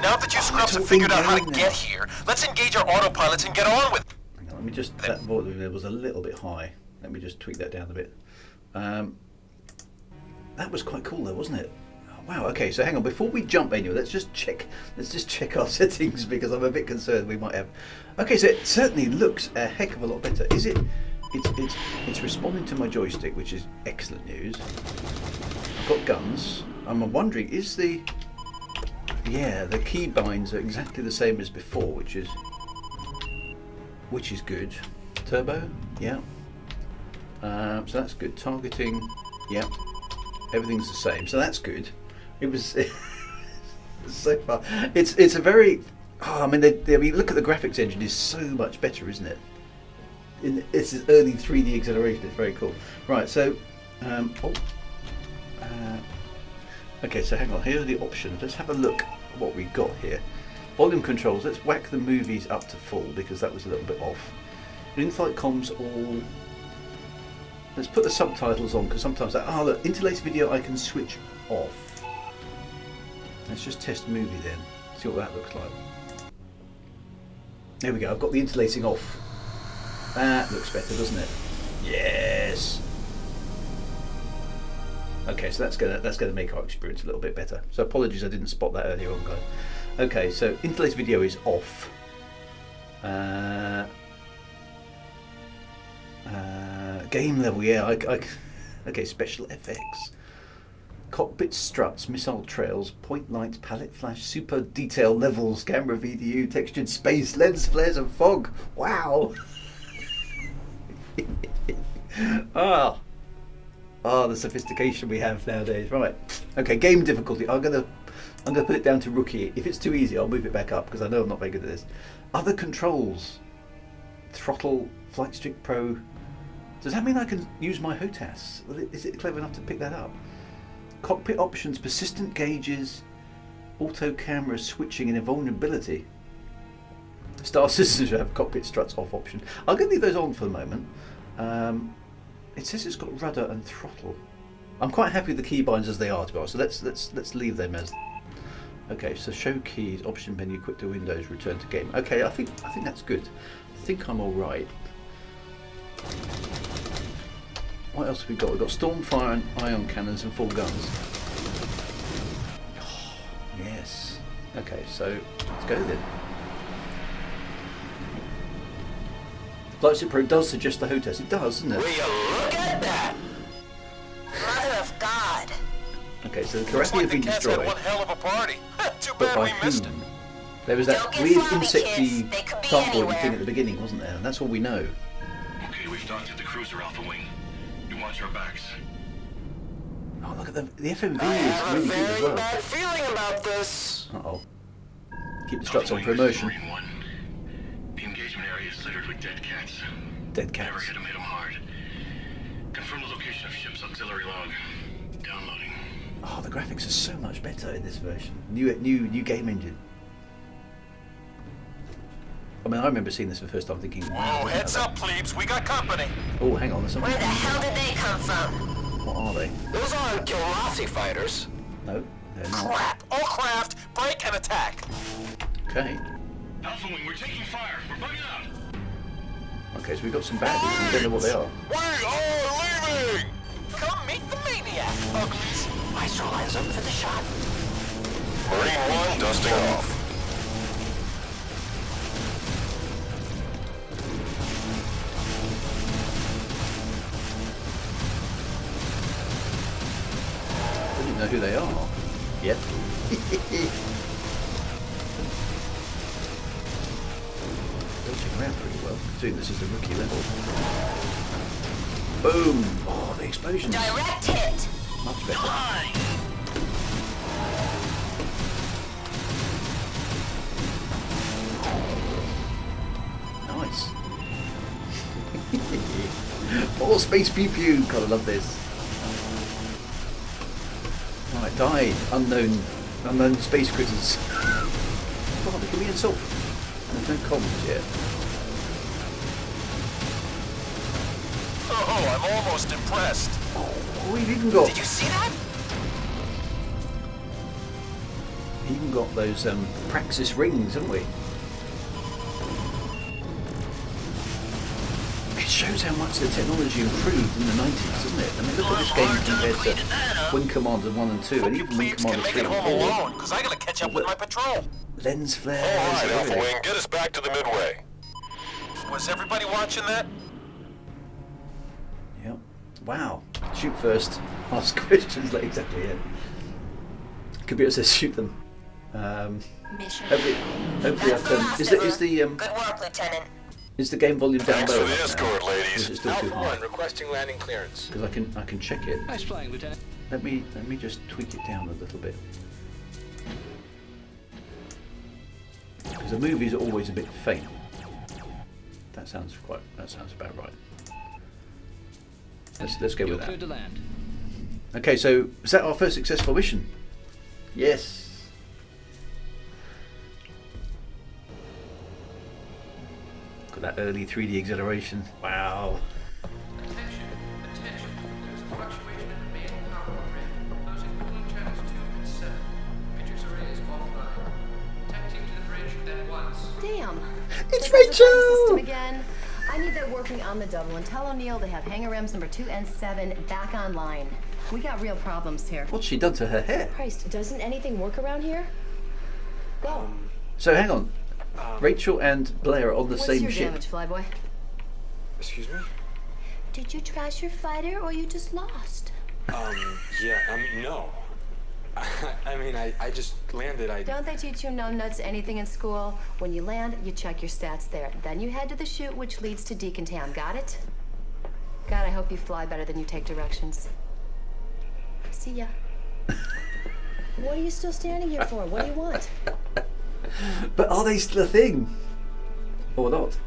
Now that you scrubs have figured out how to get here, let's engage our autopilots and get on with it. Hang on, let me just... That volume there was a little bit high. Let me just tweak that down a bit. That was quite cool though, wasn't it? Wow, okay, so hang on, before we jump anywhere, let's just check our settings because I'm a bit concerned we might have... Okay, so it certainly looks a heck of a lot better. Is it... It's responding to my joystick, which is excellent news. I've got guns. I'm wondering, is the... Yeah, the key binds are exactly the same as before, which is good. Turbo, yeah. So that's good. Targeting, yeah. Everything's the same, so that's good. It was so far. It's a very. Oh, I mean, look at the graphics engine is so much better, isn't it? It's early 3D acceleration. It's very cool. Right, so okay, so hang on. Here are the options. Let's have a look at what we've got here. Volume controls. Let's whack the movies up to full because that was a little bit off. In-flight comms all. Let's put the subtitles on because sometimes look, interlaced video I can switch off. Let's just test movie then. See what that looks like. There we go. I've got the interlacing off. That looks better, doesn't it? Yes. Okay, so that's gonna make our experience a little bit better. So apologies, I didn't spot that earlier on, guys. Okay, so interlaced video is off. Game level, yeah. Okay, special effects. Cockpit struts, missile trails, point lights, palette flash, super detail levels, camera VDU, textured space, lens flares and fog. Wow. The sophistication we have nowadays. Right. Okay, game difficulty. I'm gonna put it down to rookie. If it's too easy, I'll move it back up because I know I'm not very good at this. Other controls. Throttle, flight stick pro. Does that mean I can use my HOTAS? Is it clever enough to pick that up? Cockpit options, persistent gauges, auto camera switching and invulnerability. Star Systems should have cockpit struts off option. I'm going to leave those on for the moment. It says it's got rudder and throttle. I'm quite happy with the keybinds as they are, to be honest. So let's leave them as. Okay, so show keys, option menu, quit to Windows, return to game. Okay, I think that's good. I think I'm all right. What else have we got? We've got Stormfire and ion cannons and full guns. Oh, yes. Okay, so let's go then. Flight Sim Pro does suggest the hotess. It does, doesn't it? Will you look at that? Mother of God. Okay, so the Looks Karathi like have the been cats destroyed. had one hell of a party. Too But bad by we missed it. whom? There was that Don't get weird sloppy, insecty kids. They could be dartboarding anywhere. thing at the beginning, wasn't there? And that's all we know. Okay, we've docked at the cruiser Alpha Wing. You watch our backs. Oh, look at the FMV I is have a really good as very well. bad feeling about this. Uh-oh. Keep the struts on for immersion. The engagement area is littered with dead cats. Dead Never cats. hit them hard. Confirm the location of ship's auxiliary log. Downloading. Oh, the graphics are so much better in this version. New game engine. I mean, I remember seeing this for the first time thinking, wow. Whoa, heads up, plebes. We got company. Oh, hang on, there's something. Where the hell did they come from? What are they? Those aren't Kilrathi fighters. No, they're not. Crap. All craft. Break and attack. Okay. Alpha Wing, we're taking fire. We're bugging out. Okay, so we've got some baddies. We don't know what they are. We are leaving. Come meet the maniac, uglies. Maestro lines up for the shot. Marine 1 dusting off. I don't know who they are yet. Dodging around pretty well, considering this is the rookie level. Boom! Oh, the explosions. Direct hit. Much better. Nice. More space pew pew. Gotta love this. Right, die, unknown space critters. Oh, can we insult? There's no comms yet. Oh, I'm almost impressed. Oh, we've even got. Did you see that? Even got those Praxis rings, haven't we? It shows how much the technology improved in the 90s, doesn't it? I mean, look at this game compared to Wing Commander 1 and 2, and even Wing Commander 3 and 4. Alone, because I gotta catch up with my patrol. Lens flares. All right, Alpha everything. Wing, get us back to the Midway. Was everybody watching that? Yep. Wow. Shoot first, ask questions. Like exactly it. Computer says shoot them. Mission. Hopefully I've done. Is the Good work, Lieutenant. Is the game volume down Thanks low? for the escort, ladies. Is it still too Alpha high? 1 requesting landing clearance. Because I can check it. Nice flying, Lieutenant. Let me just tweak it down a little bit. Because the movie's always a bit faint. That sounds about right. Let's go with that. Cleared to land. Okay, so is that our first successful mission? Yes. Got that early 3D acceleration. Wow. Attention. There's a fluctuation in the main power grid, closing cooling channels 2 and 7. Matrix array is offline. Tech team to the bridge at once. Damn. It's There goes the Rachel! system again. I need that working on the double and tell O'Neill to have hangar REMs number 2 and 7 back online. We got real problems here. What's she done to her hair? Christ, doesn't anything work around here? Go. So hang on. Rachel and Blair are on the What's same your ship. damage, Flyboy? Excuse me? Did you trash your fighter or you just lost? Yeah, no. I mean, I just landed, Don't they teach you numbnuts anything in school? When you land, you check your stats there. Then you head to the chute, which leads to decontam. Got it? God, I hope you fly better than you take directions. See ya. What are you still standing here for? What do you want? But are they still a thing? Or not?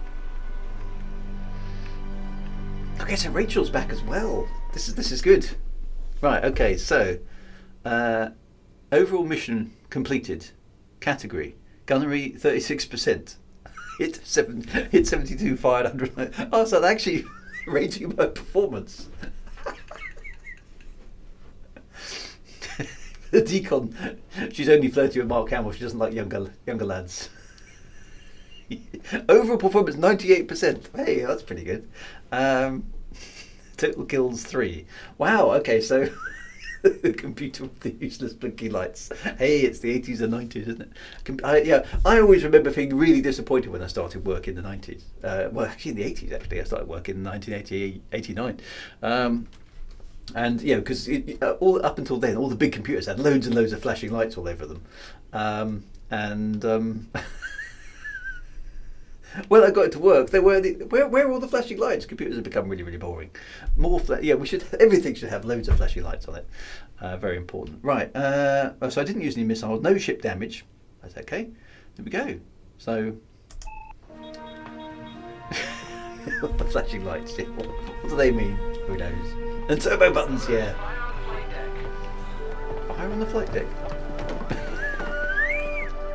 Okay, so Rachel's back as well. This is good. Right, okay, so overall mission completed. Category. Gunnery 36%. Hit 72, fired 100. Oh, so they're actually rating by performance. The decon, she's only flirting with Mark Hamill. She doesn't like younger lads. Overall performance 98%. Hey, that's pretty good. Total kills 3. Wow. Okay, so The computer with the useless blinking lights. Hey, it's the 80s and 90s, isn't it? I always remember feeling really disappointed when I started work in the 90s. Well, actually in the 80s, actually. I started working in 1989. And, you know, because all up until then, all the big computers had loads and loads of flashing lights all over them. When I got into work, there were where are all the flashing lights? Computers have become really, really boring. Everything should have loads of flashing lights on it. Very important. Right. So I didn't use any missiles. No ship damage. That's okay. There we go. So the flashing lights. Yeah. What do they mean? Who knows? And turbo buttons. Yeah. Fire on the flight deck.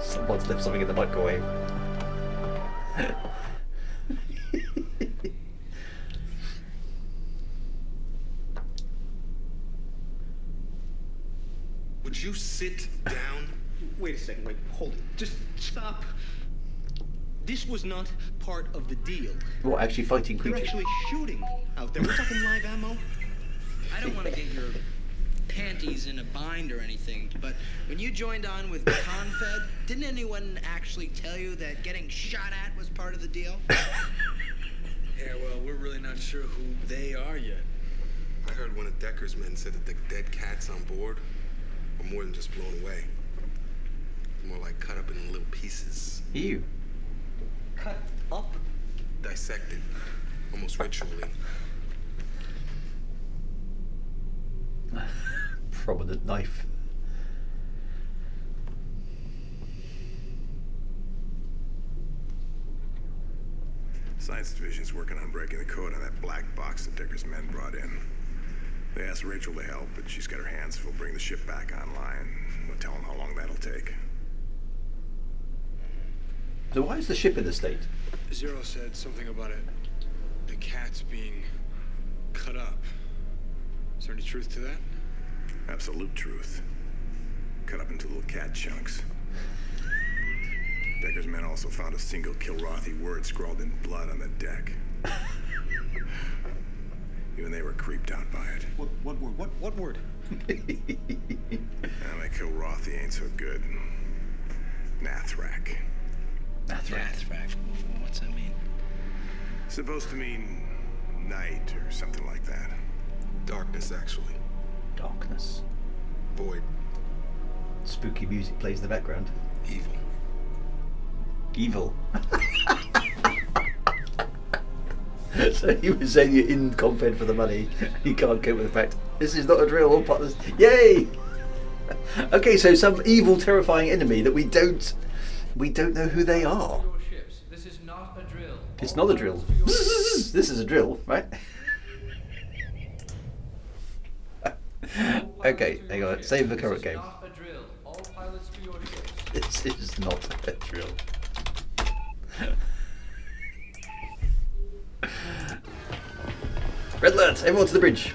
Someone's left something in the microwave. Would you sit down? Wait a second, wait, hold it. Just stop. This was not part of the deal. What, actually fighting You're creatures? actually shooting out there. We're talking live ammo. I don't want to get your panties in a bind or anything, but when you joined on with Confed, didn't anyone actually tell you that getting shot at was part of the deal? Yeah, well, we're really not sure who they are yet. I heard one of Decker's men said that the dead cats on board were more than just blown away. More like cut up in little pieces. Ew. Cut up? Dissected. Almost ritually. Prominent knife. Science Division's working on breaking the code on that black box that Decker's men brought in. They asked Rachel to help, but she's got her hands full bringing the ship back online. We'll tell them how long that'll take. So why is the ship in the state? Zero said something about it. The cats being cut up. Is there any truth to that? Absolute truth. Cut up into little cat chunks. Decker's men also found a single Kilrathi word scrawled in blood on the deck. Even they were creeped out by it. What word? What word? That Kilrathi ain't so good. Nathrak. Nathrak. What's that mean? Supposed to mean night or something like that. Darkness, actually. Darkness. Void. Spooky music plays in the background. Evil. Evil. So you were saying you're in Confed for the money. You can't cope with the fact this is not a drill. All partners. Yay! Okay, so some evil, terrifying enemy that we don't know who they are. This is not a drill. It's not a drill. This is a drill, right? Okay, hang on. Save the current game. This is not a drill. Red alert! Everyone to the bridge.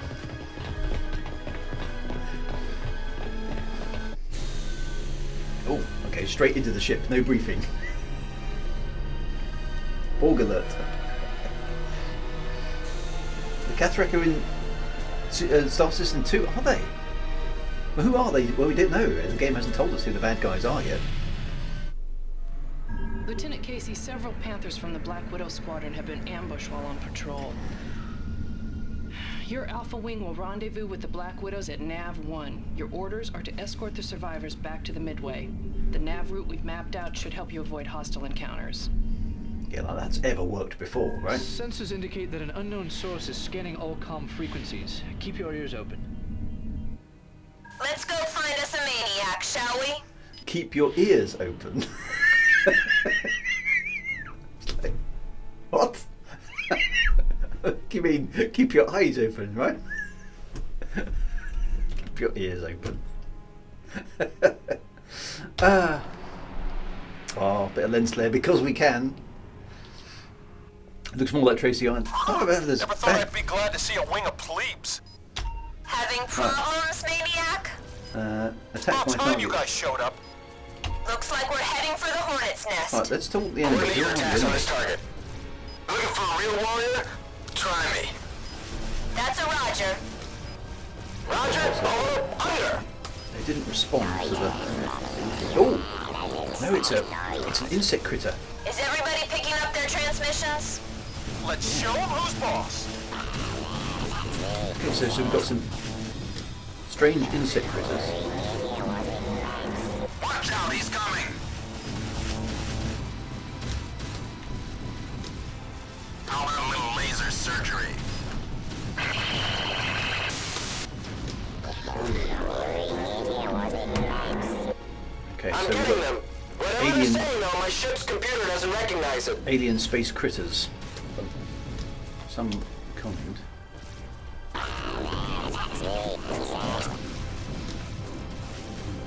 Oh, okay, straight into the ship. No briefing. Borg alert. The Cathrak are in Star System 2, are they? Well, who are they? Well, we don't know. The game hasn't told us who the bad guys are yet. Lieutenant Casey, several Panthers from the Black Widow Squadron have been ambushed while on patrol. Your Alpha Wing will rendezvous with the Black Widows at Nav 1. Your orders are to escort the survivors back to the Midway. The Nav route we've mapped out should help you avoid hostile encounters. Yeah, like that's ever worked before, right? Sensors indicate that an unknown source is scanning all comm frequencies. Keep your ears open. Let's go find us a maniac, shall we? Keep your ears open. Like, what? You mean keep your eyes open, right? Keep your ears open. Oh, bit of lens flare because we can. It looks more like Tracy Iron. Oh, Never thought I'd be glad to see a wing of plebes. Having problems, maniac? Attack About my time target. you guys showed up. Looks like we're heading for the Hornet's Nest. Right, let's talk the We're enemy. gonna hear attacks on this target. Looking for a real warrior? Try me. That's a Roger. Roger, over, under. They didn't respond to the... Oh! No, it's an insect critter. Is everybody picking up their transmissions? Let's show them who's boss. Okay, so we've got some strange insect critters. Watch out, he's coming. Call it a little laser surgery. Okay, I'm so we've getting got them. Whatever alien, they're saying, though, my ship's computer doesn't recognize it. alien space critters of some kind.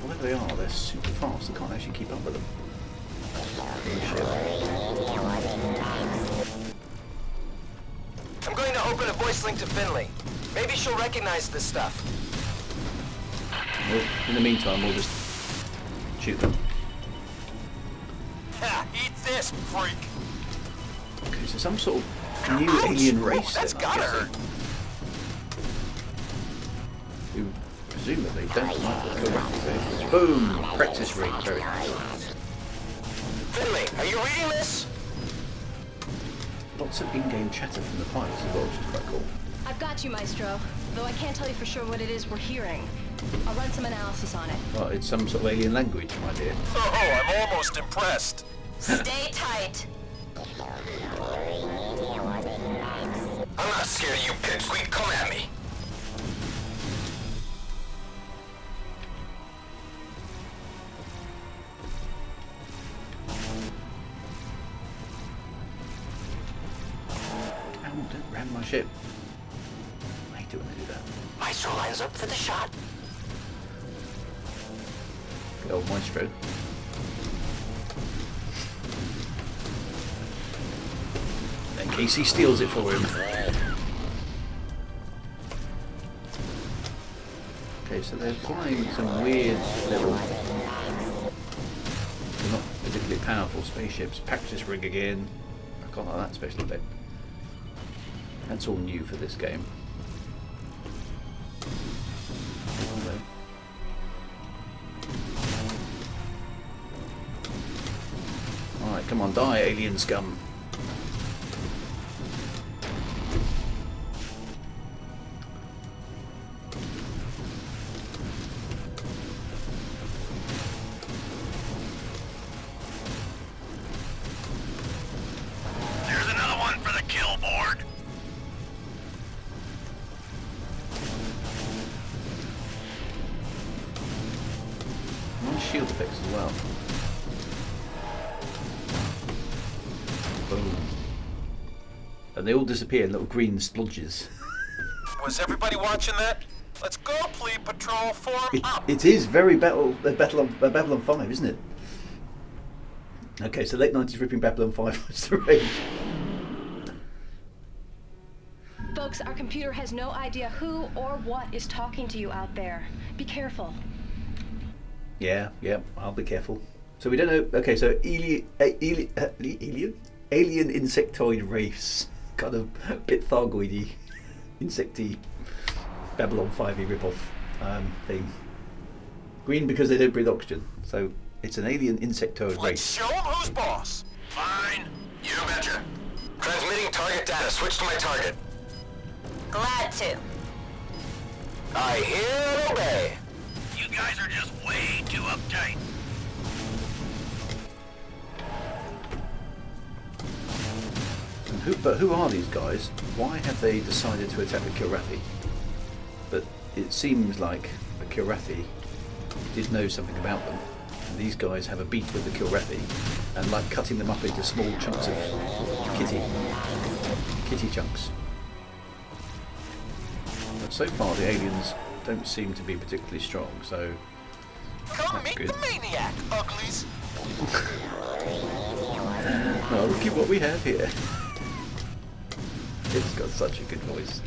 Whatever they are, they're super fast. I can't actually keep up with them. I'm going to open a voice link to Finley. Maybe she'll recognize this stuff. Well, in the meantime, we'll just shoot them. Ha! Eat this, freak! Okay, so some sort of new alien race That's then, I gotta guess. hurt. Who presumably don't like the correct vehicles. Boom! Practice rig, very nice. Finley, are you reading this? Lots of in-game chatter from the pilots as well, which is quite cool. I've got you, Maestro. Though I can't tell you for sure what it is we're hearing. I'll run some analysis on it. Well, it's some sort of alien language, my dear. Oh, I'm almost impressed. Stay tight. I'm not scared of you, pipsqueak. Come at me. Ow, don't ram my ship. I hate it when they do that. Maestro lines up for the shot. Good old Maestro. Then Casey steals it for him. Okay, so they're flying some weird little... They're not particularly powerful spaceships. Practice rig again. I can't like that special effect. That's all new for this game. Alright, come on, die, alien scum. There's another one for the kill board. Nice shield effects as well. Boom. And they all disappear in little green splodges. Was everybody watching that? Let's go, plea patrol, form up. It is very Babylon 5, isn't it? Okay, so late 90s ripping Babylon 5 was the range. Folks, our computer has no idea who or what is talking to you out there. Be careful. Yeah, I'll be careful. So we don't know. Okay, so alien insectoid race, kind of bit Thargoidy, insecty, Babylon 5y ripoff thing. Green because they don't breathe oxygen. So it's an alien insectoid Let's race. show them who's boss. Fine. You betcha. Transmitting target data. Switch to my target. Glad to. I hear and obey. You guys are just way too uptight. But who are these guys? Why have they decided to attack the Kilrathi? But it seems like the Kilrathi did know something about them. And these guys have a beef with the Kilrathi and like cutting them up into small chunks of kitty chunks. But so far the aliens don't seem to be particularly strong, so Come that's meet good. the maniac, uglies. Well, look at what we have here. It's got such a good voice.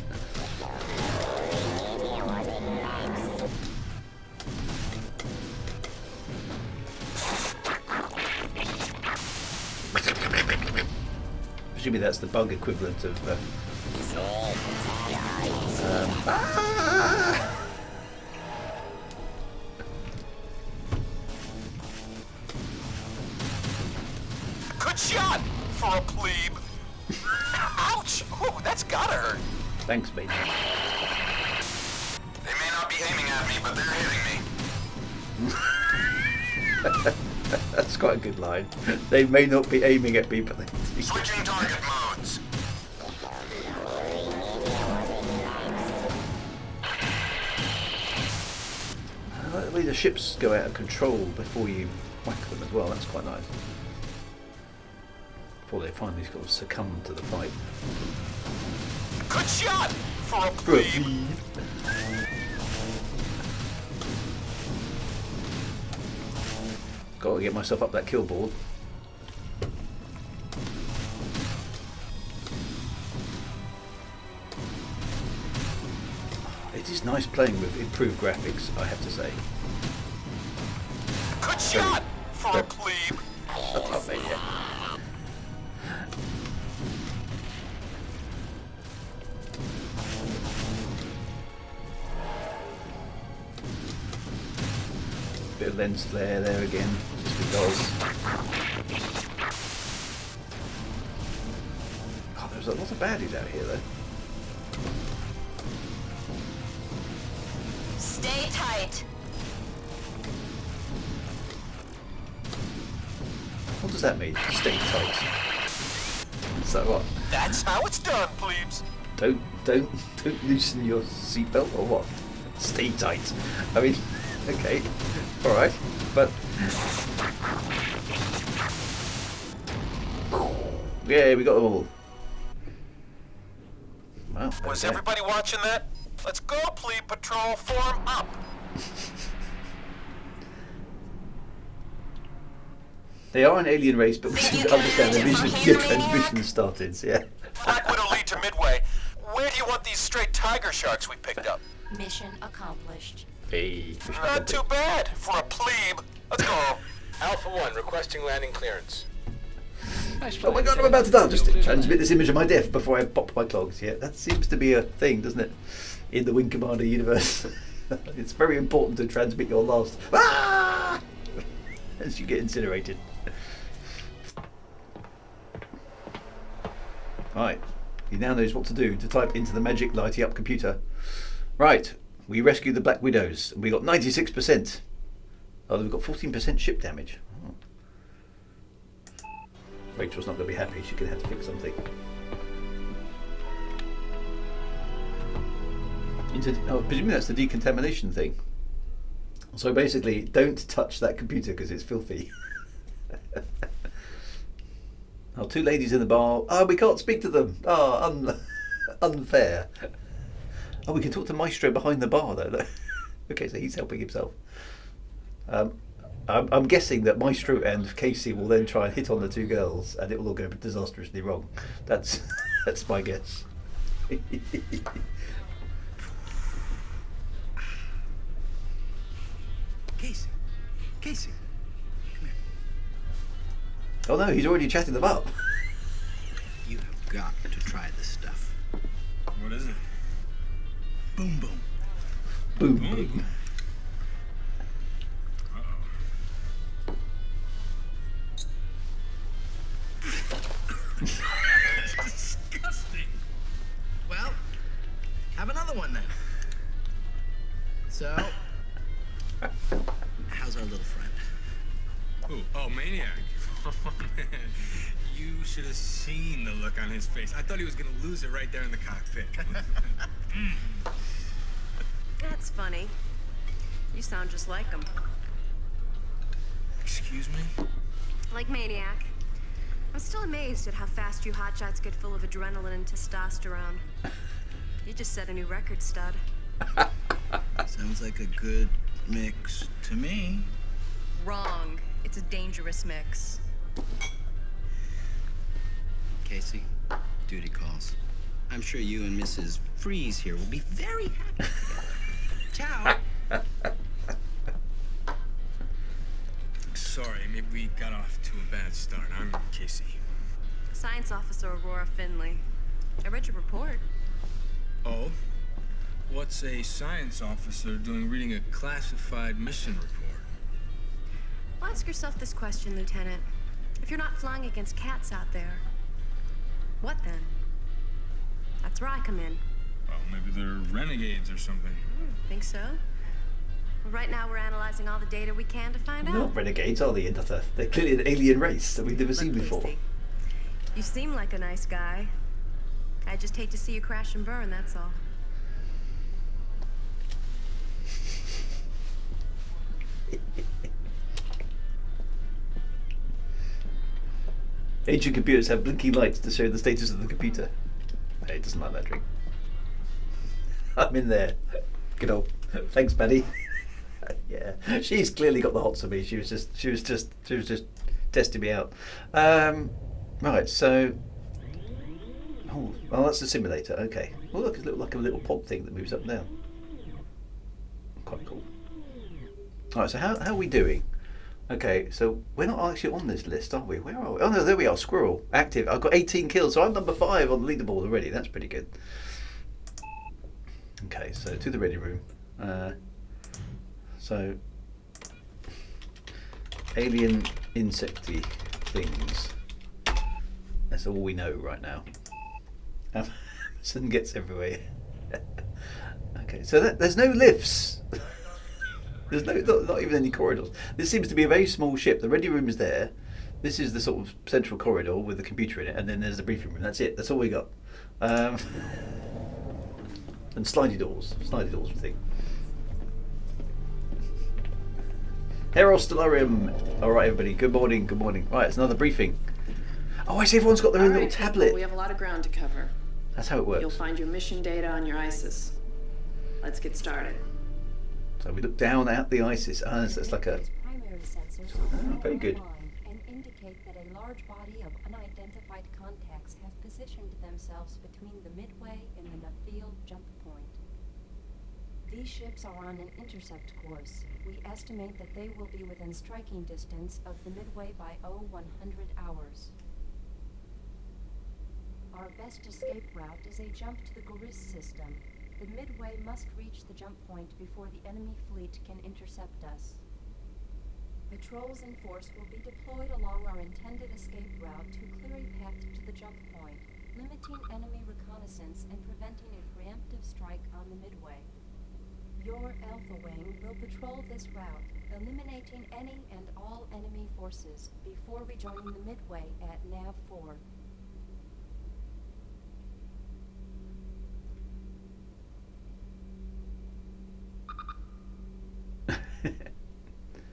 Presumably that's the bug equivalent of... shot for a plebe. Ouch! Ooh, that's gotta hurt. Thanks, mate. They may not be aiming at me, but they're hitting me. That's quite a good line. They may not be aiming at me, but they... Switching target modes. I like the way the ships go out of control before you whack them as well. That's quite nice. Before they finally sort of succumb to the fight. Good shot for a plebe. Got to get myself up that kill board. It is nice playing with improved graphics, I have to say. Good shot for a plebe. Shut up, mate, yeah. Bit of lens flare there again, just because. Oh, there's a lot of baddies out here though. Stay tight. What does that mean? Stay tight. So what? That's how it's done, plebes. Don't loosen your seatbelt or what? Stay tight. I mean, okay, all right, but yeah, we got them all. Wow. Was everybody watching that? Let's go, plebe patrol. Form up. They are an alien race, but we should understand the reason the transmission started. So yeah. Black Widow lead to Midway. Where do you want these straight tiger sharks we picked up? Mission accomplished. Hey. Not too bad for a plebe. Let's go. Alpha 1 requesting landing clearance. Oh my god, I'm about to die. Just transmit this image of my death before I pop my clogs. Yeah, that seems to be a thing, doesn't it? In the Wing Commander universe. It's very important to transmit your last as you get incinerated. Right, he now knows what to do to type into the magic lighty up computer. Right, we rescued the Black Widows and we got 96%. Oh, we've got 14% ship damage. Oh. Rachel's not going to be happy, she's going to have to fix something. Oh, presumably that's the decontamination thing. So basically, don't touch that computer because it's filthy. Oh, two ladies in the bar. Oh, we can't speak to them. Oh, unfair. Oh, we can talk to Maestro behind the bar though. Okay, so he's helping himself. I'm guessing that Maestro and Casey will then try and hit on the two girls, and it will all go disastrously wrong. That's my guess. Casey, come here. Oh no, he's already chatted them up. You have got to try this stuff. What is it? Boom boom. Boom boom. That's disgusting. Well, have another one then. So, how's our little friend? Who? Oh, Maniac. Oh, man. You should have seen the look on his face. I thought he was going to lose it right there in the cockpit. That's funny. You sound just like him. Excuse me? Like Maniac. I'm still amazed at how fast you hotshots get full of adrenaline and testosterone. You just set a new record, stud. Sounds like a good mix to me. Wrong. It's a dangerous mix. Casey, duty calls. I'm sure you and Mrs. Freeze here will be very happy together. Ciao. Sorry, maybe we got off to a bad start. I'm Casey. Science Officer Aurora Finley. I read your report. Oh? What's a science officer doing reading a classified mission report? Well, ask yourself this question, Lieutenant. If you're not flying against cats out there, what then? That's where I come in. Well, maybe they're renegades or something. Think so? Well, right now we're analyzing all the data we can to find They're out. not renegades, are they? They're clearly an alien race that we've never seen before. You seem like a nice guy. I just hate to see you crash and burn, that's all. Ancient computers have blinking lights to show the status of the computer. Hey, it doesn't like that drink. I'm in there. Good old. Thanks, Paddy. Yeah, she's clearly got the hots for me. She was just testing me out. Right, so. Oh, that's the simulator. Okay. Oh, look, it looks like a little pod thing that moves up and down. Quite cool. All right, so how are we doing? Okay, so we're not actually on this list, are we? Where are we? Oh no, there we are. Squirrel, active. I've got 18 kills, so I'm number 5 on the leaderboard already. That's pretty good. Okay, so to the ready room. So alien insecty things. That's all we know right now. Sun gets everywhere. Okay, so there's no lifts. There's not even any corridors. This seems to be a very small ship. The ready room is there. This is the sort of central corridor with the computer in it, and then there's the briefing room. That's it. That's all we got. And slidey doors thing. Hero Stellarium. All right, everybody. Good morning. Good morning. Right, it's another briefing. Oh, I see. Everyone's got their own little tablet. We have a lot of ground to cover. That's how it works. You'll find your mission data on your ISIS. Let's get started. So we look down at the ISIS. It's like a. Primary sensors Very good. and indicate that a large body of unidentified contacts have positioned themselves between the Midway and the Nafeel jump point. These ships are on an intercept course. We estimate that they will be within striking distance of the Midway by 0100 hours. Our best escape route is a jump to the Goris system. The Midway must reach the jump point before the enemy fleet can intercept us. Patrols in force will be deployed along our intended escape route to clear a path to the jump point, limiting enemy reconnaissance and preventing a preemptive strike on the Midway. Your Alpha Wing will patrol this route, eliminating any and all enemy forces before rejoining the Midway at Nav 4.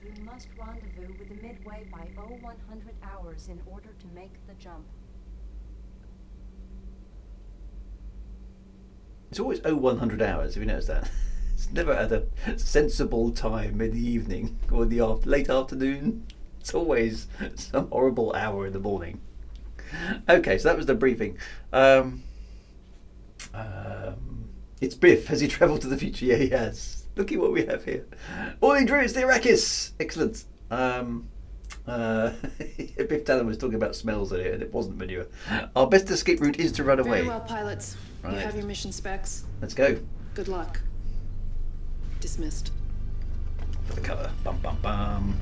You must rendezvous with the Midway by 0100 hours in order to make the jump. It's always 0100 hours. Have you noticed that? It's never at a sensible time in the evening or in the late afternoon. It's always some horrible hour in the morning. Okay, so that was the briefing. It's Biff. Has he travelled to the future? Yeah, he has. Look at what we have here. Oi, Drew, it's the Arrakis. Excellent. Biff Tannen was talking about smells earlier, and it wasn't manure. Our best escape route is to run away. Very well, pilots. Right. You have your mission specs. Let's go. Good luck. Dismissed. For the cover. Bum, bum, bum.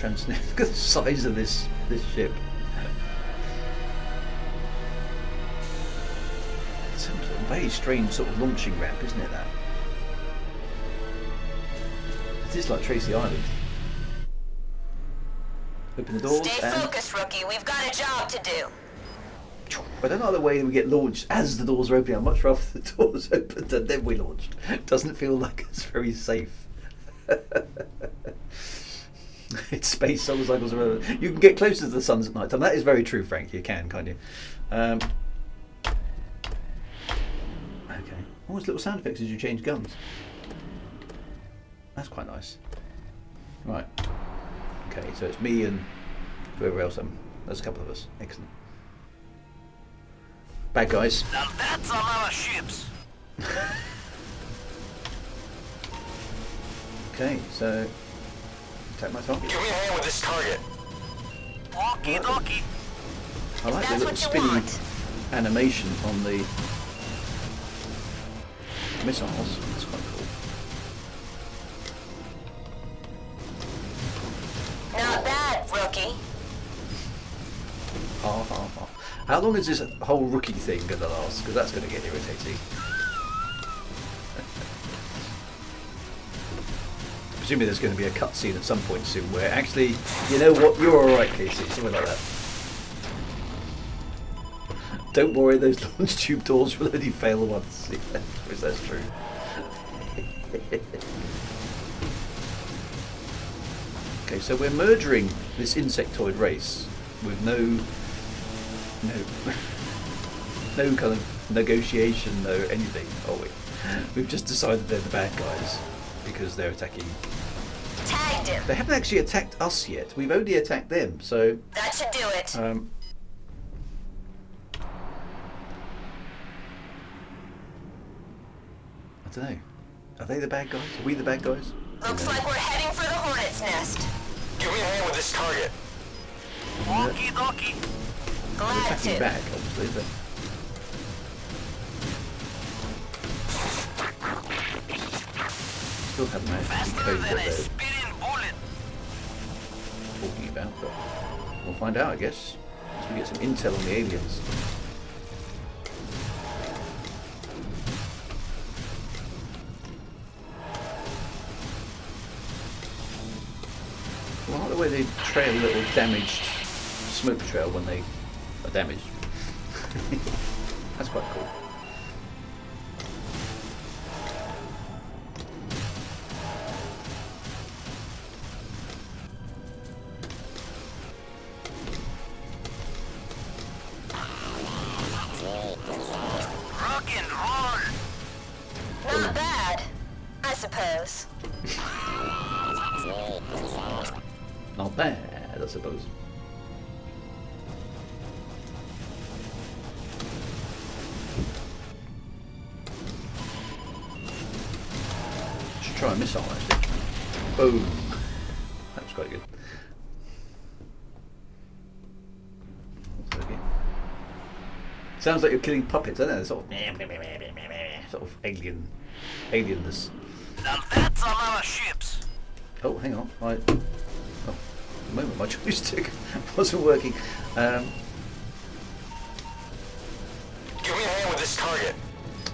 Look at the size of this ship. It's some sort of very strange sort of launching ramp, isn't it, that? It is like Tracy Island. Open the doors. Stay focused, rookie. We've got a job to do. I don't know the way that we get launched as the doors are opening. I'd much rather the doors opened and then we launched. It doesn't feel like it's very safe. It's space, solar cycles are relevant. You can get closer to the suns at night time. That is very true, Frank. You can, can't you? Okay. Oh, it's little sound effects as you change guns. That's quite nice. Right. Okay, so it's me and whoever else. There's a couple of us. Excellent. Bad guys. Now that's a lot of ships. Okay, so take my target. Give me a hand with this target. Okie dokie. I like the little spinny animation on the missiles. That's quite cool. How long is this whole rookie thing going to last? Because that's going to get irritating. Presumably there's going to be a cutscene at some point soon where actually, you know what, you're alright, Casey, something like that. Don't worry, those launch tube doors will only fail once. Yeah, because that's true. Okay, so we're murdering this insectoid race with no kind of negotiation, no anything, are we? We've just decided they're the bad guys because they're attacking. Tagged him. They haven't actually attacked us yet. We've only attacked them, so. That should do it. I don't know. Are they the bad guys? Are we the bad guys? Looks like we're heading for the Hornet's Nest. Give me a hand with this target. Okie dokie. They're Glad attacking to. back, obviously, but. Still haven't managed to decode what they're talking about, but we'll find out, I guess, once we get some intel on the aliens. Well, I like the way they trail a little damaged smoke trail when they are damaged. That's quite cool. Rock and roll. Not bad, I suppose. Not bad, I suppose. Should try a missile actually. Boom. That was quite good. Okay. Sounds like you're killing puppets, doesn't it? Sort of alienness. Now that's a lot of ships. Oh, hang on. At the moment my joystick wasn't working. Give me a hand with this target.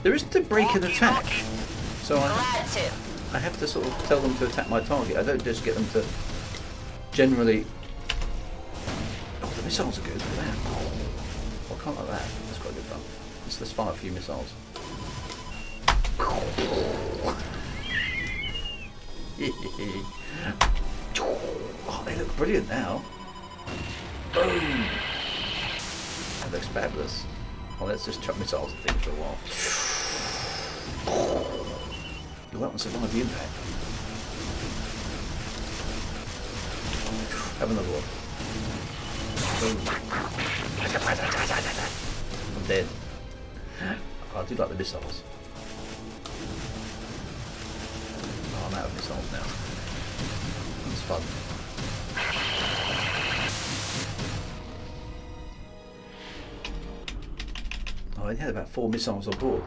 There isn't a break in attack, so I have to sort of tell them to attack my target. I don't just get them to generally. Oh, the missiles are good. Look at that. Oh, I can't like that. That's quite good fun. Let's fire a few missiles. Oh, they look brilliant now. Boom! That looks fabulous. Well, let's just chuck missiles and things for a while. Oh, that one survived the impact. Have another one. Boom. I'm dead. Oh, I do like the missiles. Oh, I'm out of missiles now. It's fun. Oh, I had about 4 missiles on board.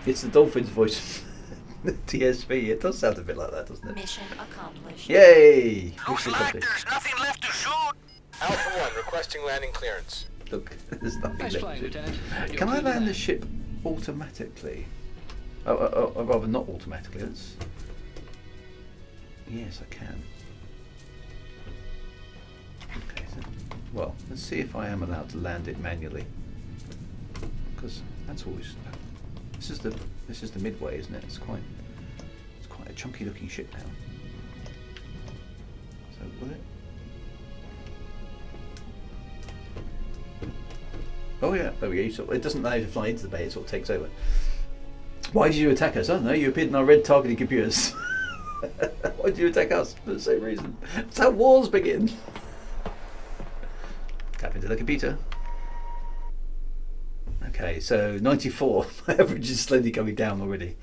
It's the Dolphin's voice. TSV. It does sound a bit like that, doesn't it? Mission accomplished. Yay! Looks like there's nothing left to shoot. Alpha 1 requesting landing clearance. Look, there's nothing Nice left. flying, Lieutenant. Can I land the ship automatically? Oh, rather not automatically. Let's. Yes, I can. Okay, so, well, let's see if I am allowed to land it manually. Because that's always. This is the Midway, isn't it? It's quite a chunky looking ship now. So will it? Oh yeah, there we go. It doesn't allow you to fly into the bay, it sort of takes over. Why did you attack us? I don't know, you appeared in our red targeting computers. Why did you attack us? For the same reason. That's how wars begin. Tap into the computer. Okay, so 94. My average is slowly going down already.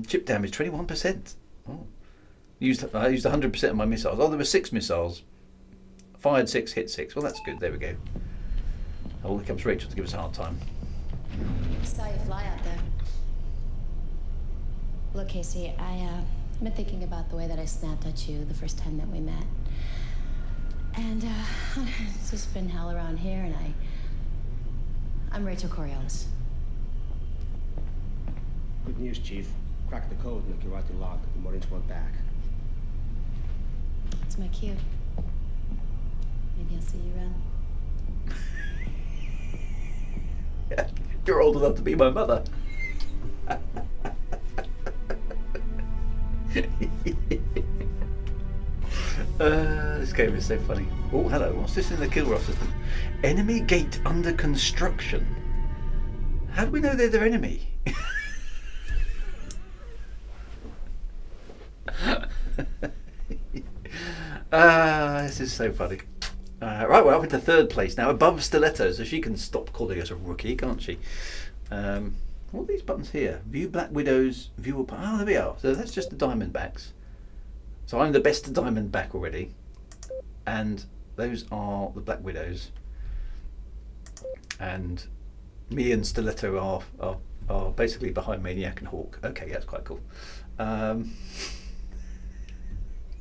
Chip damage, 21%. Oh. I used 100% of my missiles. Oh, there were 6 missiles. Fired 6, hit 6. Well, that's good. There we go. Oh, here comes Rachel to give us a hard time. Saw you fly out there. Look, Casey, I've been thinking about the way that I snapped at you the first time that we met. And it's just been hell around here, and I'm Rachel Coriolis. Good news, Chief. Crack the code and look you right to log. The Marines want back. It's my cue. Maybe I'll see you around. You're old enough to be my mother. This game is so funny. Oh, hello. What's this in the kill rough system? Enemy gate under construction. How do we know they're their enemy? This is so funny. Right, we're up into third place now, above Stiletto, so she can stop calling us a rookie, can't she? What are these buttons here? View Black Widows, view... Oh, there we are. So that's just the Diamondbacks. So I'm the best Diamondback already. And those are the Black Widows. And me and Stiletto are basically behind Maniac and Hawk. Okay, that's quite cool.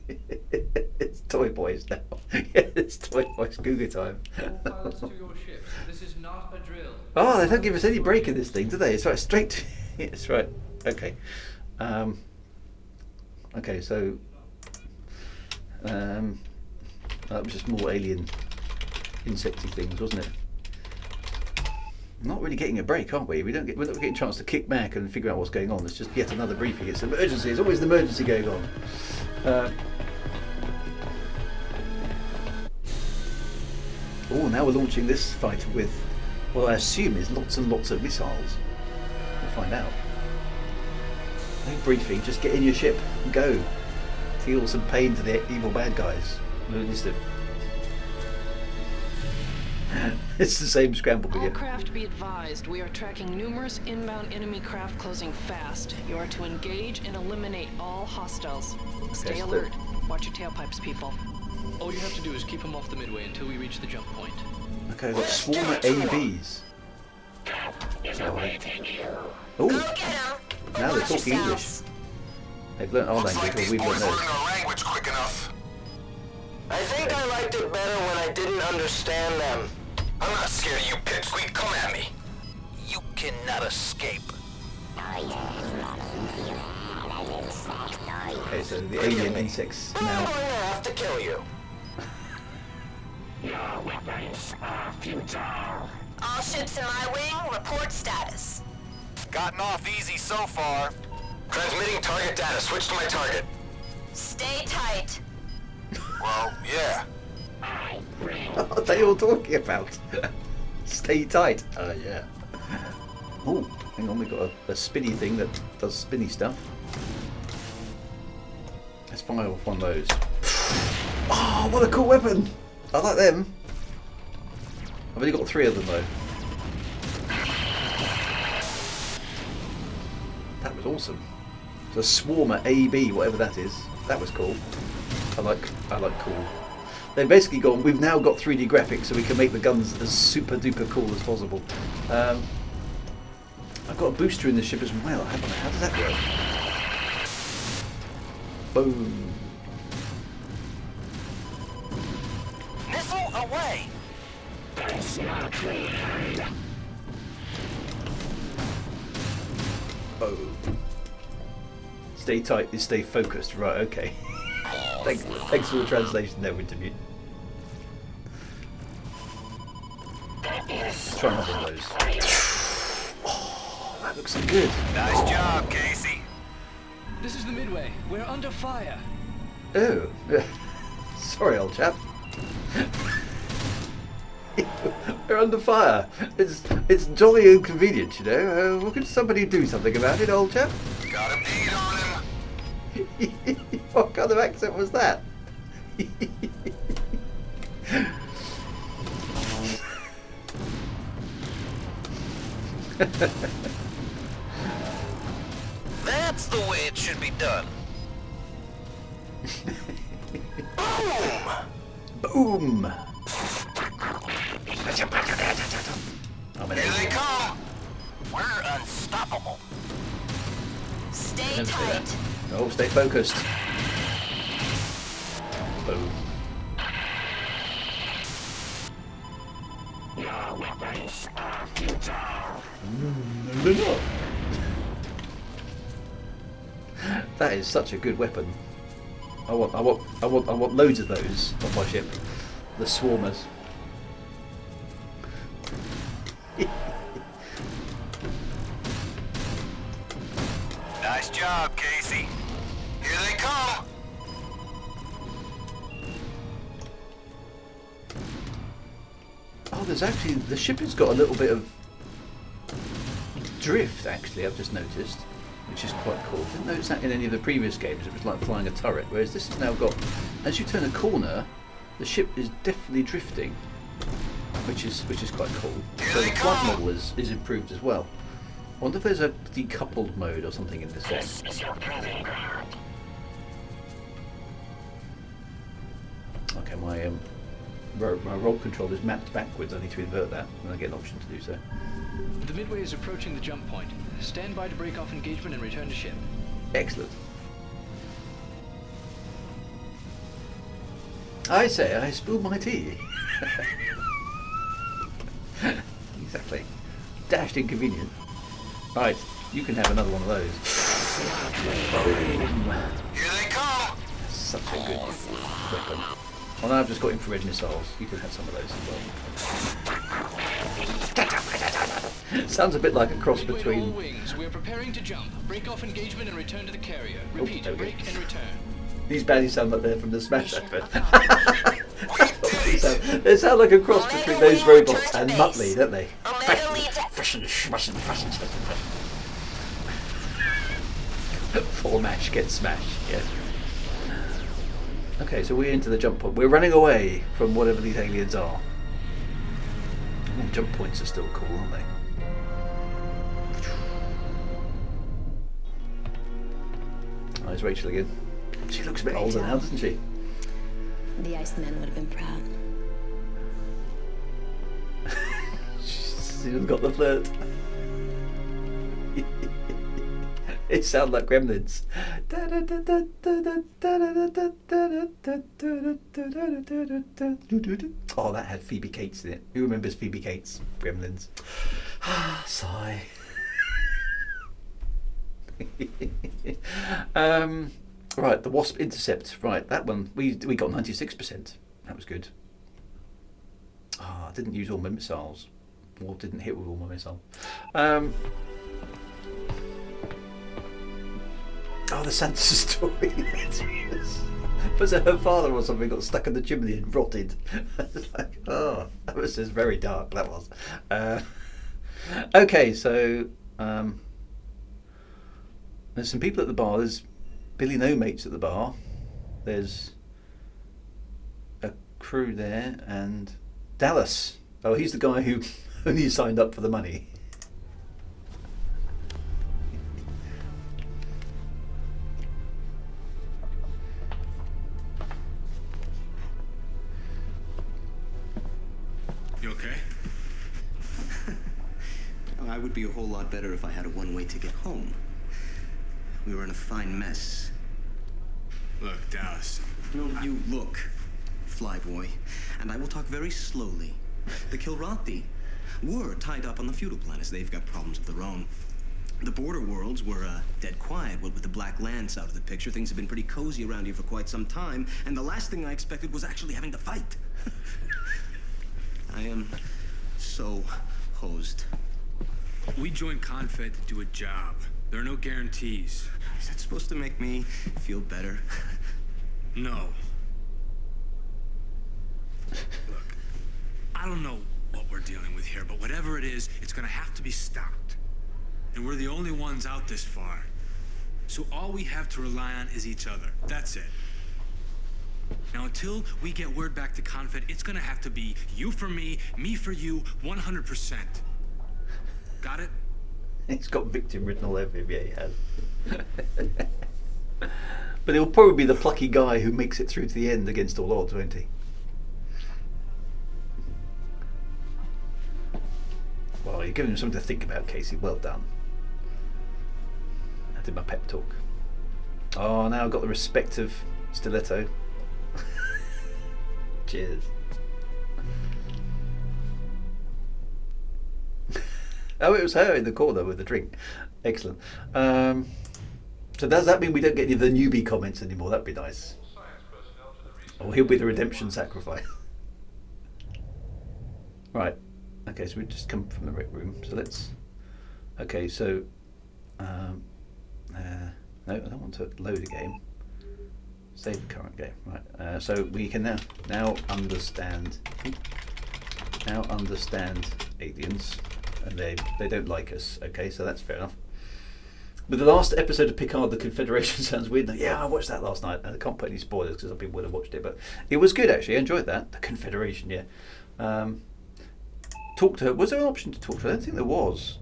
It's Toy Boys now. Yeah, it's Toy Boys Cougar time. All pilots to your ship. This is not a drill. Oh, they don't give us any break in this thing, do they? It's right straight to... It's right. Okay. Okay, so... that was just more alien insecty things, wasn't it? Not really getting a break, aren't we? We're not getting a chance to kick back and figure out what's going on. It's just yet another briefing. It's an emergency. There's always an emergency going on. Oh, now we're launching this fight with, well, I assume is lots and lots of missiles. We'll find out. No briefing, just get in your ship and go. Deal some pain to the evil bad guys. It's the same scramble All video. craft be advised, we are tracking numerous inbound enemy craft closing fast. You are to engage and eliminate all hostiles. Stay alert. Watch your tailpipes, people. All you have to do is keep them off the Midway until we reach the jump point. Okay, we've got swarm of ABs. Oh, now they're talking English. They've learnt our language, or we've learnt theirs. Language quick enough. I think I liked it better when I didn't understand them. I'm not scared of you, pipsqueak. Come at me. You cannot escape. Okay, so the alien insects I'm now. going to have to kill you. Your weapons are futile. All ships in my wing, report status. Gotten off easy so far. Transmitting target data. Switch to my target. Stay tight. Well, yeah. What are they all talking about? Stay tight. Yeah. Oh, hang on, we've got a spinny thing that does spinny stuff. Let's fire off one of those. Oh, what a cool weapon! I like them. I've only got 3 of them though. That was awesome. It's a Swarmer AB, whatever that is. That was cool. I like cool. They've basically gone, we've now got 3D graphics so we can make the guns as super duper cool as possible. I've got a booster in the ship as well, haven't I? How does that work? Boom. Missile away. Oh. Stay tight is stay focused. Right, okay. Thanks for the translation there, Wintermute. Try not one of those. Oh, that looks so good. Nice job, Casey. This is the Midway. We're under fire. Oh. Sorry, old chap. We're under fire. It's jolly inconvenient, you know. Well, could somebody do something about it, old chap? Got a bead on him. What kind of accent was that? That's the way it should be done. Boom! Boom! Here they come. We're unstoppable. Stay tight. Oh, stay focused. Boom. They're not. That is such a good weapon. I want loads of those on my ship. The swarmers. Nice job, Casey. Here they come. Oh, there's actually, the ship has got a little bit of drift, actually, I've just noticed, which is quite cool. Didn't notice that in any of the previous games. It was like flying a turret, whereas this has now got, as you turn a corner, the ship is definitely drifting, which is quite cool. So the flight model is improved as well. I wonder if there's a decoupled mode or something in this game. Okay, my roll control is mapped backwards. I need to invert that, and I get an option to do so. The Midway is approaching the jump point. Stand by to break off engagement and return to ship. Excellent. I say, I spilled my tea. Exactly. Dashed inconvenient. Right, you can have another one of those. Here they come. Such a good weapon. Oh, now I've just got infrared missiles. You can have some of those as well. Sounds a bit like a cross between. All wings, we're preparing to jump. Break off engagement and return to the carrier. Repeat, break and return. These baddies sound like they're from the Smash advert. They sound like a cross between those robots and Muttley, don't they? Poor Mash gets smashed, yeah. Okay, so we're into the jump point. We're running away from whatever these aliens are. Oh, jump points are still cool, aren't they? Oh, there's Rachel again. She looks a bit older now, doesn't she? The Iceman would have been proud. She's got the flirt. It sounds like Gremlins. Oh, that had Phoebe Cates in it. Who remembers Phoebe Cates? Gremlins. Sigh. Right, the Wasp Intercept. Right, that one we got 96%. That was good. Ah, I didn't use all my missiles, or didn't hit with all my missiles. Oh, the Santa story. Was it her father or something got stuck in the chimney and rotted? Like, oh, that was just very dark. That was. Okay, so there's some people at the bar. There's Billy No Mates at the bar. There's a crew there, and Dallas. Oh, he's the guy who only signed up for the money. You okay? I would be a whole lot better if I had a one-way ticket home. We were in a fine mess. Look, Dallas. No, you look, Flyboy. And I will talk very slowly. The Kilrathi were tied up on the feudal planets. They've got problems of their own. The border worlds were dead quiet. What with the Black Lance out of the picture, things have been pretty cozy around here for quite some time. And the last thing I expected was actually having to fight. I am so hosed. We joined Confed to do a job. There are no guarantees. Is that supposed to make me feel better? No. Look, I don't know what we're dealing with here, but whatever it is, it's gonna have to be stopped. And we're the only ones out this far. So all we have to rely on is each other. That's it. Now, until we get word back to Confed, it's gonna have to be you for me for you, 100%. Got it? He's got victim written all over him, yeah, he has. But he'll probably be the plucky guy who makes it through to the end against all odds, won't he? Well, you're giving him something to think about, Casey. Well done. I did my pep talk. Oh, now I've got the respect of Stiletto. Cheers. Oh, it was her in the corner with the drink. Excellent. So does that mean we don't get any of the newbie comments anymore? That'd be nice. Oh, he'll be the redemption sacrifice. Right. Okay, so we just come from the rec room. So let's. Okay, so. No, I don't want to load a game. Save the current game. Right. So we can now understand. Now understand aliens, and they don't like us. Okay, so that's fair enough. But the last episode of Picard, the Confederation sounds weird. Yeah, I watched that last night. I can't put any spoilers because some people would have watched it, but it was good actually. I enjoyed that. The Confederation, yeah. Talk to her. Was there an option to talk to her? I don't think there was.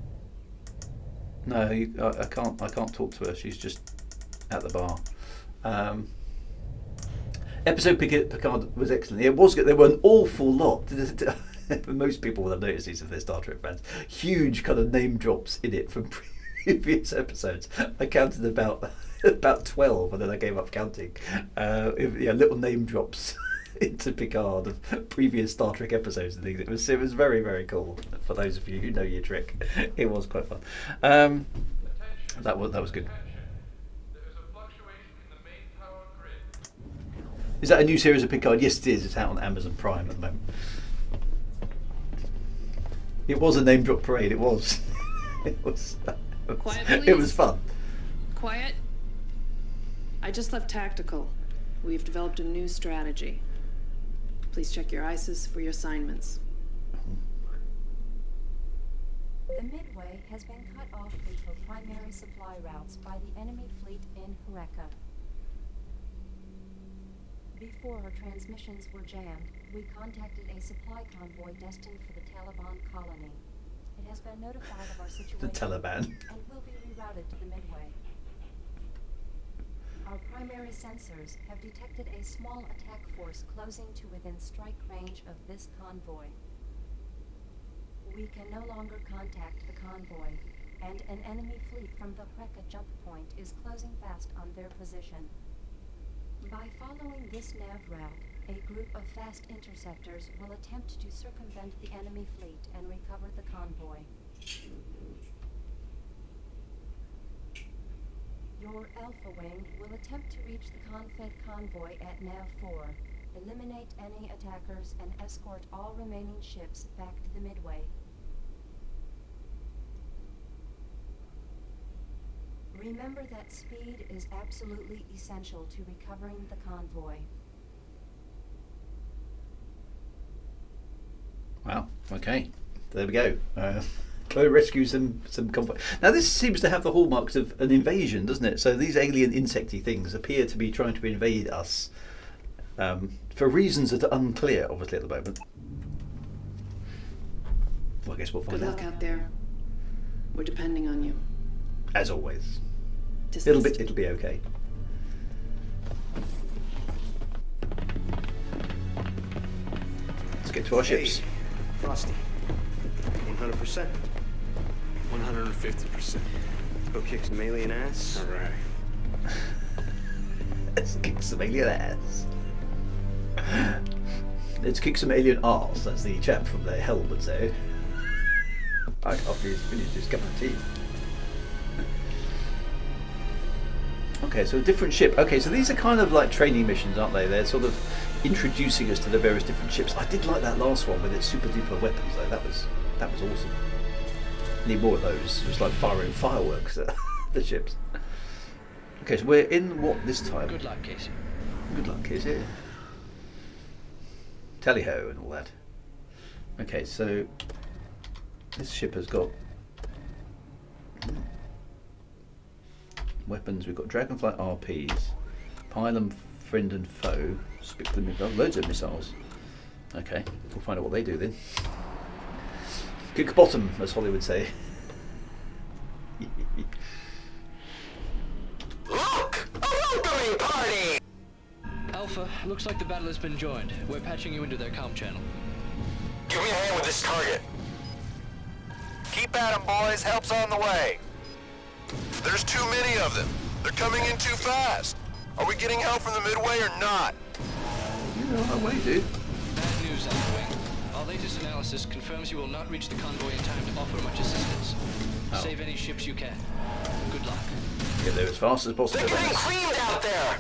No, I can't. I can't talk to her. She's just at the bar. Episode Picard was excellent. It was good. There were an awful lot. Most people will have noticed these if they're Star Trek fans. Huge kind of name drops in it from previous episodes. I counted about 12, and then I gave up counting. Little name drops into Picard of previous Star Trek episodes and things. It was very, very cool for those of you who know your trick. It was quite fun. That was good. Is that a new series of Picard? Yes, it is. It's out on Amazon Prime at the moment. It was a name drop parade. It was. Quiet, please. It was fun. Quiet. I just left Tactical. We've developed a new strategy. Please check your ISIS for your assignments. The Midway has been cut off from primary supply routes by the enemy fleet in Eureka. Before our transmissions were jammed, we contacted a supply convoy destined for the Taliban colony. It has been notified of our situation The Taliban. and will be rerouted to the Midway. Our primary sensors have detected a small attack force closing to within strike range of this convoy. We can no longer contact the convoy, and an enemy fleet from the Eureka jump point is closing fast on their position. By following this nav route, a group of fast interceptors will attempt to circumvent the enemy fleet and recover the convoy. Your Alpha Wing will attempt to reach the Confed convoy at Nav 4, eliminate any attackers, and escort all remaining ships back to the Midway. Remember that speed is absolutely essential to recovering the convoy. Wow. Okay. There we go. Go rescue some convoy. Now this seems to have the hallmarks of an invasion, doesn't it? So these alien insecty things appear to be trying to invade us for reasons that are unclear, obviously, at the moment. Well, I guess we'll find out. Good luck out there. We're depending on you. As always. Dismissed. It'll be okay. Let's get to our ships. Frosty. 100%. 150%. Let's go kick some alien ass. All right. Let's kick some alien ass. Let's kick some alien arse, as the chap from the Hell would say. After he's finished his cup of tea. Okay, so a different ship. Okay, so these are kind of like training missions, aren't they? They're sort of introducing us to the various different ships. I did like that last one with its super duper weapons though. That was awesome. Need more of those. Just like firing fireworks at the ships. Okay, so we're in what this time? Good luck, Casey. Good luck, Casey. Tally-ho and all that. Okay, so this ship has got weapons. We've got Dragonfly RPs, Pylon Friend and Foe, loads of missiles. Okay, we'll find out what they do then. Kick bottom, as Holly would say. Look! A welcoming party! Alpha, looks like the battle has been joined. We're patching you into their comm channel. Give me a hand with this target. Keep at 'em, boys. Help's on the way. There's too many of them. They're coming in too fast. Are we getting help from the Midway or not? You know, I'm way, dude. Bad news, Alpha Wing. Our latest analysis confirms you will not reach the convoy in time to offer much assistance. Save any ships you can. Good luck. Get there as fast as possible. They're getting creamed out there!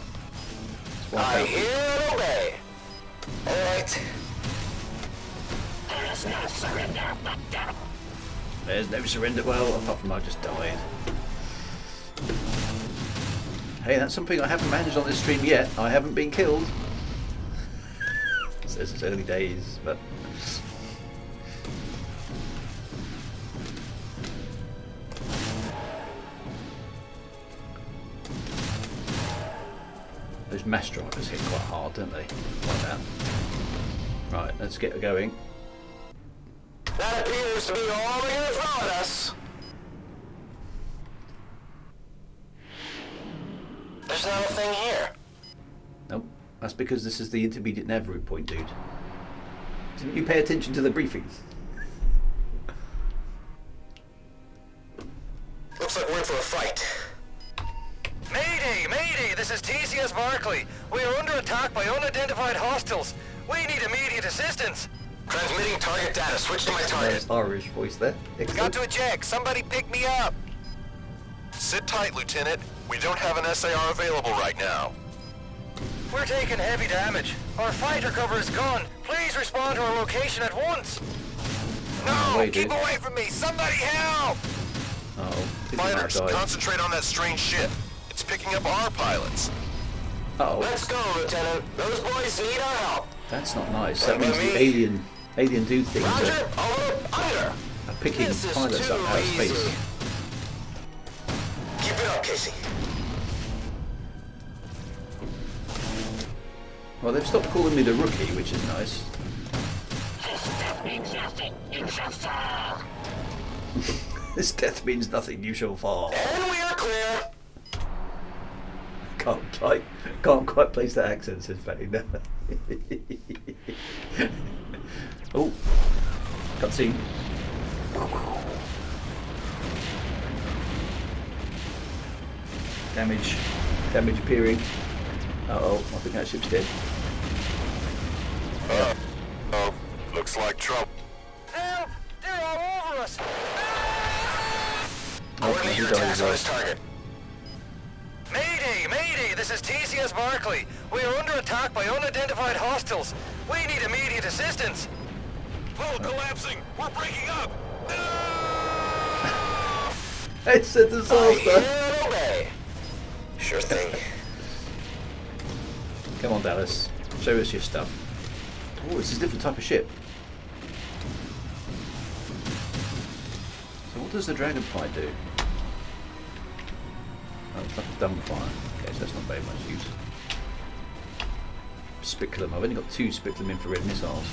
I hear and obey. Alright. There is no surrender, but down. There's no surrender. Well, apart from I just died. Hey, that's something I haven't managed on this stream yet. I haven't been killed. It says it's early days, but... Those mass drivers hit quite hard, don't they? Like that. Right, let's get going. That appears to be all they're gonna throw at us. There's not a thing here. Nope. That's because this is the intermediate nav route point, dude. Didn't you pay attention to the briefing? Looks like we're in for a fight. Mayday! Mayday! This is TCS Barkley. We are under attack by unidentified hostiles. We need immediate assistance. Transmitting target data. Switch to my target. Irish voice there. Got to eject. Somebody pick me up. Sit tight, Lieutenant. We don't have an SAR available right now. We're taking heavy damage. Our fighter cover is gone. Please respond to our location at once. No! Keep away from me! Somebody help! Fighters, concentrate on that strange ship. It's picking up our pilots. Let's go, Lieutenant. Those boys need our help. That's not nice. That means the alien dude things are picking pilots up out of space. Keep it up, Casey. Well, they've stopped calling me the rookie, which is nice. This death means nothing. You shall fall. This death means nothing. You shall fall. And we are clear. Can't quite place that accent, says Fanny. No. Oh, cutscene. Damage appearing. Uh-oh, I think that ship's dead. Oh, looks like trouble. Help! They're all over us! Coordinate your attacks on this target. Mayday! Mayday! This is TCS Barkley. We are under attack by unidentified hostiles. We need immediate assistance. Hull collapsing! We're breaking up! It's a disaster! Obey. Sure thing. Come on, Dallas. Show us your stuff. Oh, this is a different type of ship. So what does the Dragonfly do? Oh, it's like a dumbfire. Okay, so that's not very much use. Spiculum. I've only got 2 Spiculum infrared missiles.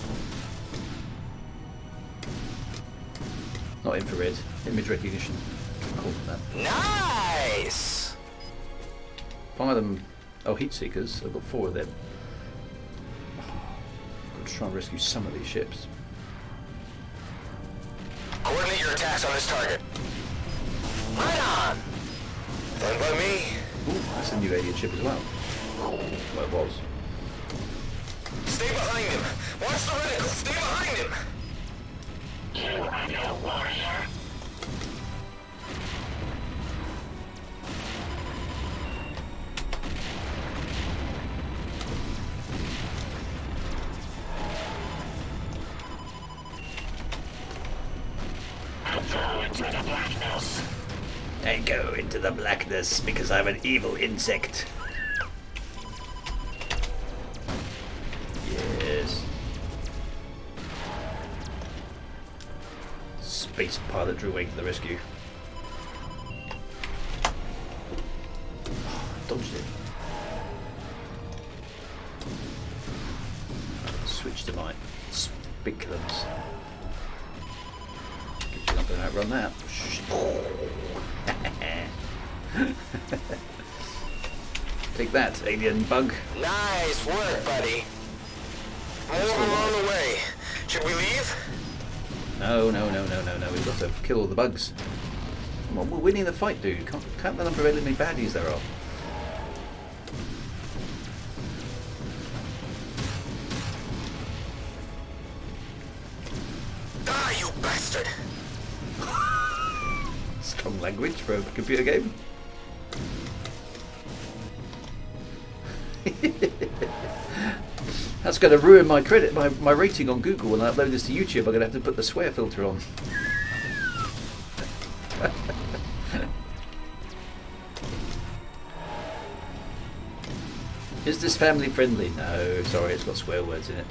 Not infrared. Image recognition. Cool. That. Nice! Fire them. Oh, heat seekers. I've got 4 of them. Got to try and rescue some of these ships. Coordinate your attacks on this target. Right on! Done by me. Ooh, that's a new alien ship as well. Well, it was. Stay behind him. Watch the reticle. Stay behind him. You are no warrior. I go into the blackness because I'm an evil insect. Yes. Space pilot drew wing to the rescue. Dodged it. Switch to my spiculums. You're not going to outrun that. Take that, alien bug. Nice work, buddy. Moving on the way. Should we leave? No. We've got to kill all the bugs. Come on, we're winning the fight, dude. Count the number of enemy baddies there are. bastard. Strong language for a computer game. That's going to ruin my credit, my rating on Google when I upload this to YouTube. I'm going to have to put the swear filter on. Is this family friendly? No, sorry, it's got swear words in it.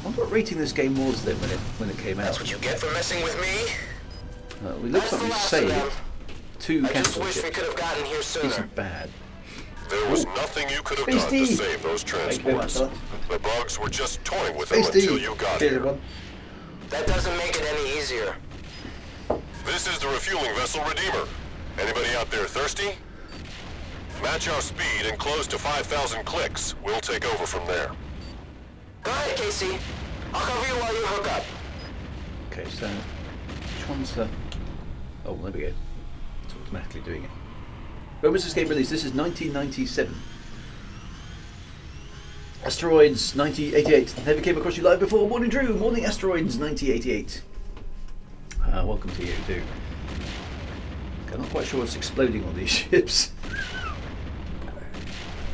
I wonder what rating this game was then when it came out. That's what you get for messing with me. We looks like we saved 2 cancel wish we ships. could have gotten here sooner. Isn't bad. There was nothing you could have done to save those transports. The bugs were just toying with them until you got here. That doesn't make it any easier. This is the refueling vessel Redeemer. Anybody out there thirsty? Match our speed and close to 5,000 clicks. We'll take over from there. Go ahead, Casey. I'll cover you while you hook up. Okay, so which one's the... Oh, there we go. It's automatically doing it. When was this game released? This is 1997. Asteroids 1988. Never came across you live before. Morning Drew. Morning Asteroids 1988. Welcome to you too. Okay, I'm not quite sure what's exploding on these ships.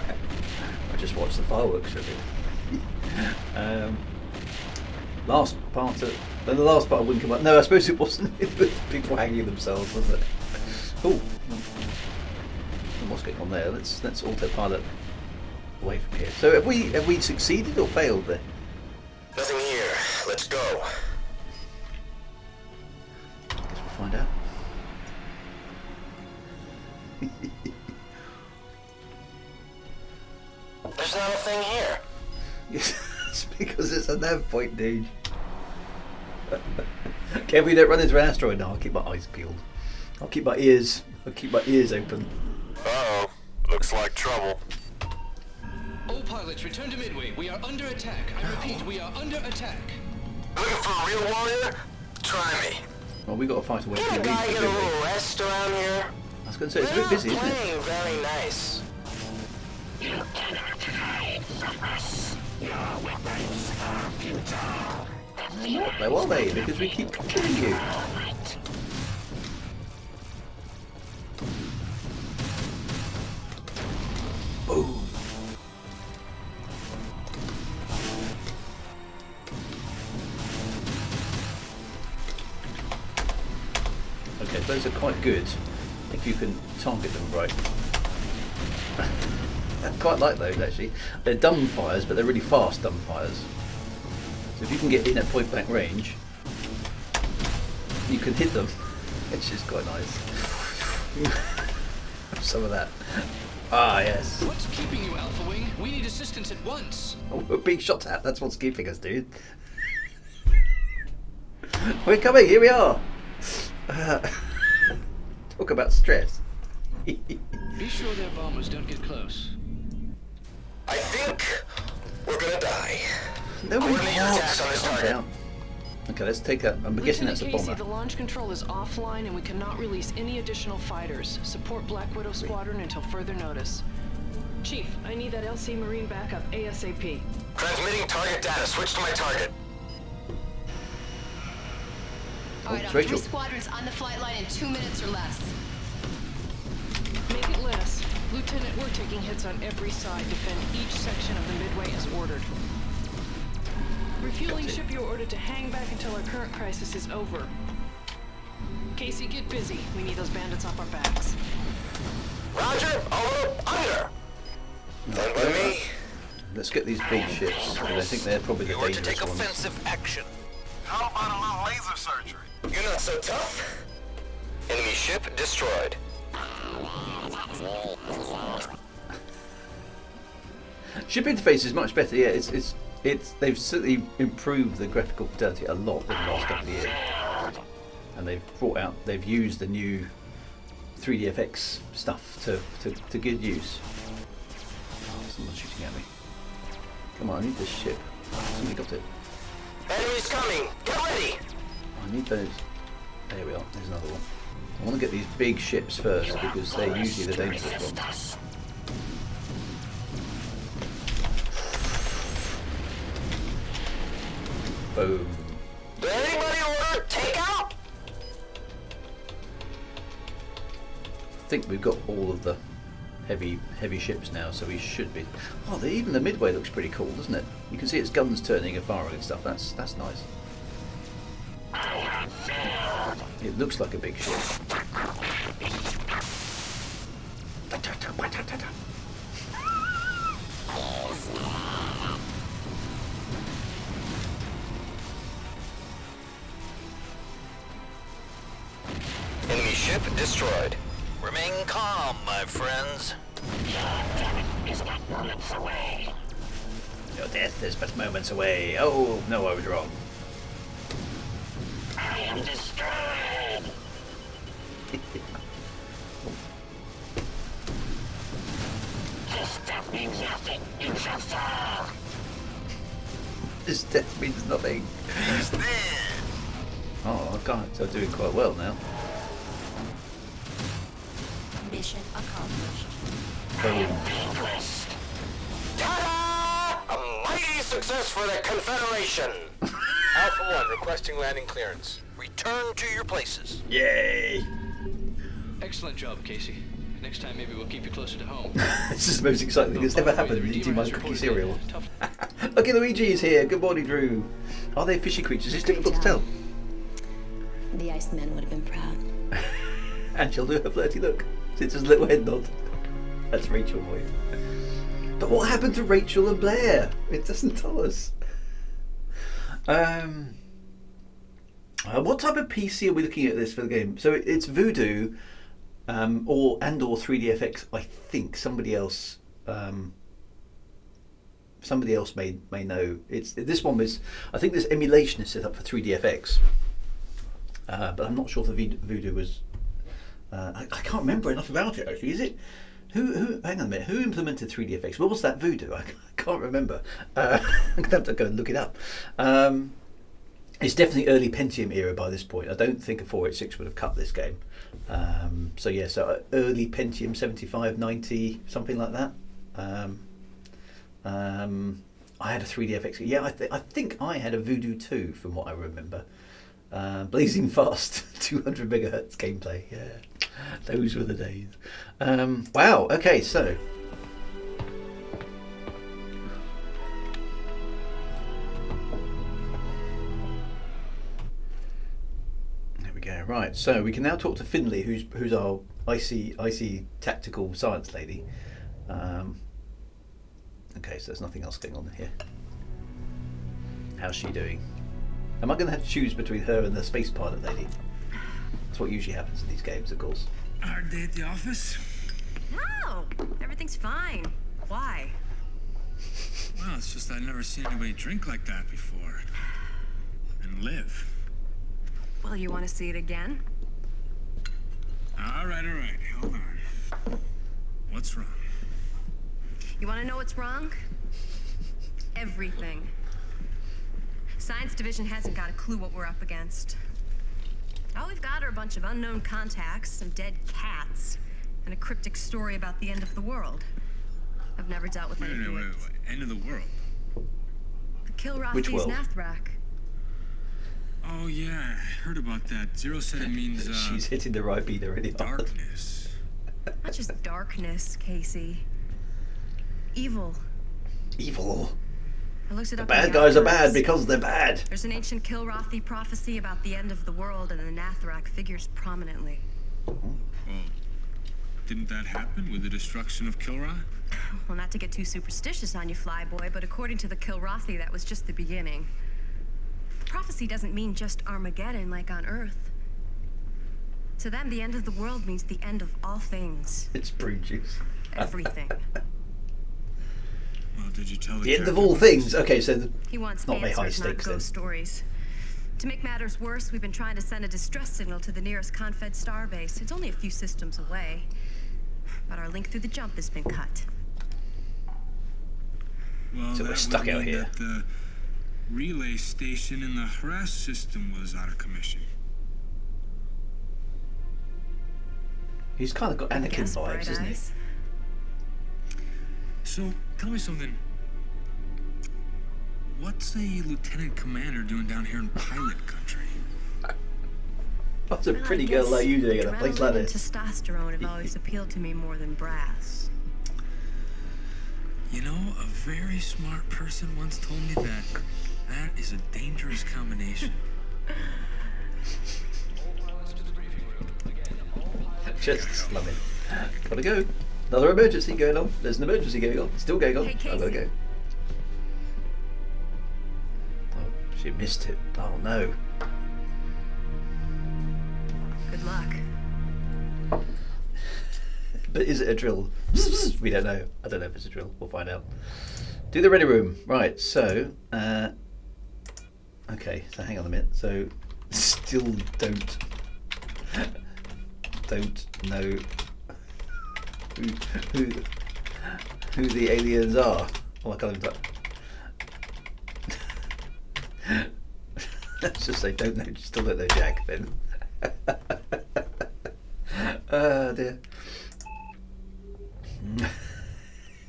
I just watched the fireworks of it. Last part of... Then the last part wouldn't come up. No, I suppose it wasn't with people hanging themselves, was it? Oh. What's going on there? Let's autopilot away from here. So have we succeeded or failed there? Nothing here. Let's go. Guess we'll find out. There's not a thing here. Yes, it's because it's a nav point, dude. Okay, if we don't run into an asteroid now, I'll keep my eyes peeled. I'll keep my ears open. Uh-oh. Looks like trouble. All pilots, return to Midway. We are under attack. I repeat, we are under attack. Looking for a real warrior? Try me. Well, we got to fight away Can from a the guy lead, get a little rest around here? I was going to say, it's a bit busy, isn't it? Playing very nice. You cannot hide from us. Your weapons are futile. Where are they? Because we keep killing you. Boom. Okay, those are quite good if you can target them right. I quite like those actually. They're dumb fires, but they're really fast dumb fires. So if you can get in at point blank range, you can hit them, which is quite nice. Some of that. Ah, yes. What's keeping you, Alpha Wing? We need assistance at once. Oh, we're being shot at. That's what's keeping us, dude. We're coming. Here we are. Talk about stress. Be sure their bombers don't get close. I think we're gonna die. No, we're Coordinate your attacks on this Calm target. down. Okay, let's take a... I'm guessing that's a Lieutenant bomber. Casey, the launch control is offline and we cannot release any additional fighters. Support Black Widow Squadron until further notice. Chief, I need that LC Marine backup ASAP. Transmitting target data. Switch to my target. Alright, it's 3 Rachel. squadrons on the flight line in 2 minutes or less. Make it less. Lieutenant, we're taking hits on every side. Defend each section of the Midway as ordered. Refueling ship, you're ordered to hang back until our current crisis is over. Casey, get busy. We need those bandits off our backs. Roger. Over. Under. Stand by me. Let's get these big ships, because I think they're probably the You are to dangerous take ones. offensive action. How about a little laser surgery? You're not so tough. Enemy ship destroyed. Ship interface is much better. Yeah, it's they've certainly improved the graphical fidelity a lot in the last couple of years, and they've used the new 3DFX stuff to good use. Oh, someone's shooting at me. Come on, I need this ship. Somebody got it. Enemy's coming. Get ready. I need those. There we are. There's another one. I want to get these big ships first because they're usually the dangerous ones. Boom. Did anybody order takeout? I think we've got all of the heavy ships now, so we should be. Oh, even the Midway looks pretty cool, doesn't it? You can see its guns turning and firing and stuff. That's nice. It looks like a big ship. Enemy ship destroyed. Remain calm, my friends. Your death is but moments away. Oh, no, I was wrong. I am destroyed. This death means nothing. You shall fall. This death means nothing. Oh, our guys are doing quite well now. Mission accomplished. Ta-da! A mighty success for the Confederation. Alpha 1 requesting landing clearance. Return to your places. Yay! Excellent job, Casey. Next time, maybe we'll keep you closer to home. This is the most exciting thing that's ever happened in eating my cookie cereal. Okay, Luigi is here. Good morning, Drew. Are they fishy creatures? It's difficult to tell. The Iceman would have been proud. And she'll do her flirty look. It's just a little head nod. That's Rachel for you. But what happened to Rachel and Blair? It doesn't tell us. What type of PC are we looking at this for the game? So it's Voodoo, or 3DFX. I think somebody else may know. It's this one was. I think this emulation is set up for 3DFX, but I'm not sure if the Voodoo was. I can't remember enough about it actually. Is it? Who? Hang on a minute. Who implemented 3DFX? What was that Voodoo? I can't remember. I'm gonna have to go and look it up. It's definitely early Pentium era by this point. I don't think a 486 would have cut this game. So yeah, so early Pentium 75, 90, something like that. I had a 3DFX. Yeah, I think I had a Voodoo 2 from what I remember. Blazing fast, 200 megahertz gameplay. Yeah, those were the days. Wow. Okay, so. There we go. Right. So we can now talk to Finley, who's our icy tactical science lady. Okay, so there's nothing else going on here. How's she doing? Am I going to have to choose between her and the space pilot lady? That's what usually happens in these games, of course. Hard day at the office? No, everything's fine. Why? Well, it's just I've never seen anybody drink like that before. And live. Well, you want to see it again? All right, hold on. What's wrong? You want to know what's wrong? Everything. Science Division hasn't got a clue what we're up against. All we've got are a bunch of unknown contacts, some dead cats, and a cryptic story about the end of the world. I've never dealt with anything. Wait. End of the world? The Kilrathi's Which world? Nathrak. Oh yeah, I heard about that. Zero said it means She's hitting the right beat already. darkness. Not just darkness, Casey. Evil. Evil. I looked it The up bad in the guys are archives. bad because they're bad. There's an ancient Kilrathi prophecy about the end of the world, and the Nathrak figures prominently. Well, didn't that happen with the destruction of Kilra? Well, not to get too superstitious on you, Flyboy, but according to the Kilrathi, that was just the beginning. Prophecy doesn't mean just Armageddon like on Earth. To them, the end of the world means the end of all things. It's prune juice. Everything. Well, did you tell The end of all things. Okay, so He wants not very high answers, not stakes then. ghost stories. To make matters worse, we've been trying to send a distress signal to the nearest Confed starbase. It's only a few systems away. But our link through the jump has been cut. Well, So we're that stuck would out mean here. that the relay station in the harass system was out of commission. He's kind of got Anakin Guess, vibes, Bright isn't he? Eyes. So, tell me something. What What's a lieutenant commander doing down here in pilot country? What's a pretty girl like you doing in a place like Adrenaline and this? testosterone have always appealed to me more than brass. You know, a very smart person once told me that is a dangerous combination. Just love it. Gotta go. Another emergency going on. There's an emergency going on. Still going on. Hey, I've Casey. gotta go. Oh, she missed it. Oh no. Good luck. But is it a drill? We don't know. I don't know if it's a drill. We'll find out. Do the ready room. Right, so okay, so hang on a minute. So still don't know who the aliens are. Oh, I can't even talk. Let's just say don't know, still don't know Jack then. Dear.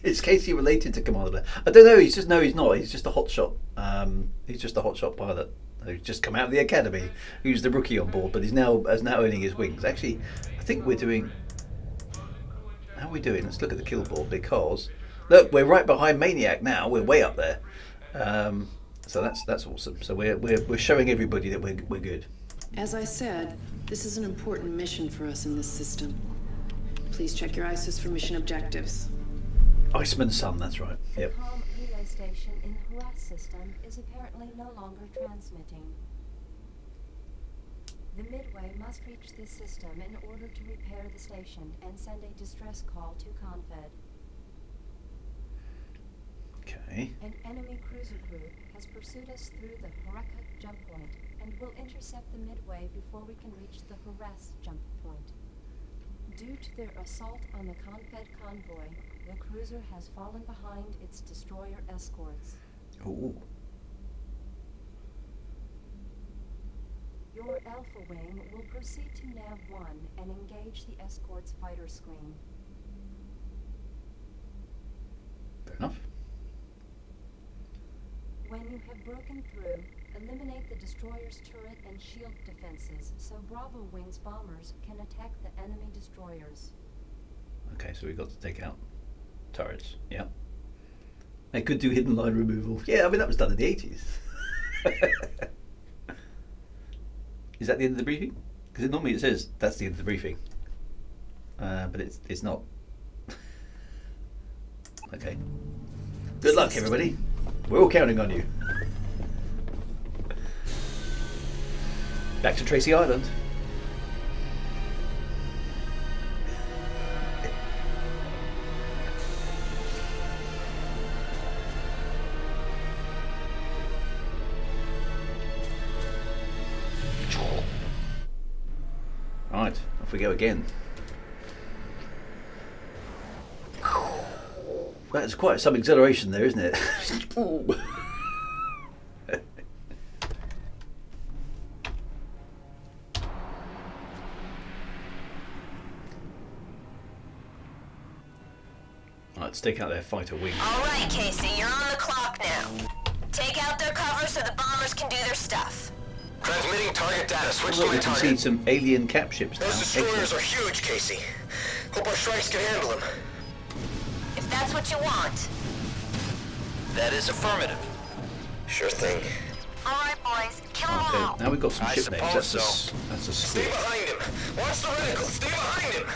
Is Casey related to Commander Blair? I don't know. He's not. He's just a hotshot. He's just a hotshot pilot who's just come out of the academy. Who's the rookie on board, but is now earning his wings. Actually, I think we're doing. How are we doing? Let's look at the kill board because look, we're right behind Maniac now. We're way up there. So that's awesome. So we're showing everybody that we're good. As I said, this is an important mission for us in this system. Please check your ISIS for mission objectives. Iceman Sun, that's right. Yep. The comm relay station in the harass system is apparently no longer transmitting. The Midway must reach this system in order to repair the station and send a distress call to Confed. Okay. An enemy cruiser crew has pursued us through the Horeka jump point and will intercept the Midway before we can reach the harass jump point. Due to their assault on the Confed convoy, the cruiser has fallen behind its destroyer escorts. Ooh. Your Alpha Wing will proceed to Nav 1 and engage the escort's fighter screen. Fair enough. When you have broken through, eliminate the destroyer's turret and shield defenses so Bravo Wing's bombers can attack the enemy destroyers. Okay, so we've got to take out turrets. Yeah. They could do hidden line removal. Yeah, I mean that was done in the 80s. Is that the end of the briefing? Because normally it says that's the end of the briefing, but it's not. Okay. Good luck, everybody. We're all counting on you. Back to Tracy Island. Right, off we go again. That's quite some exhilaration there, isn't it? Let's take out their fighter wing. All right, Casey, you're on the clock now. Take out their cover so the bombers can do their stuff. Transmitting target data. Switch to Well, my we can see target. some alien cap ships now. Those destroyers Excellent. are huge, Casey. Hope our strikes can handle them. If that's what you want. That is affirmative. Sure thing. All right, boys, kill them all. Okay, now we've got some I ship names. That's suppose that's a Stay squid. behind him. Watch the reticle. Stay behind him.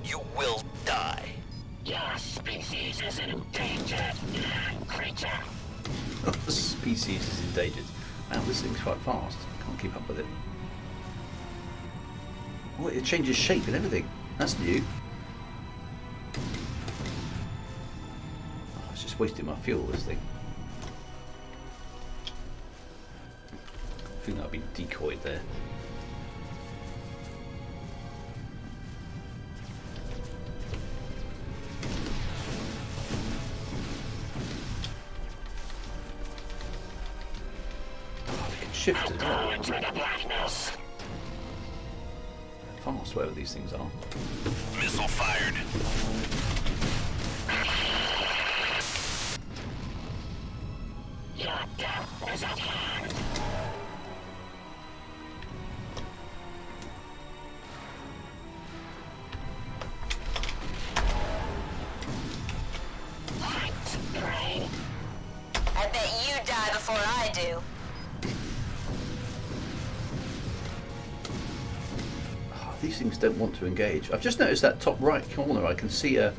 You will die. Your species is an endangered creature. The species is endangered. Wow, this thing's quite fast. Can't keep up with it. Oh, it changes shape and everything. That's new. Oh, it's just wasting my fuel, this thing. I think that'll be decoyed there. Oh, they can shift as well. Into the blackness. Fast, whatever these things are. Missile fired. Your death is at hand. Fight, Prey. I bet you die before I do. These things don't want to engage. I've just noticed that top right corner. I can see a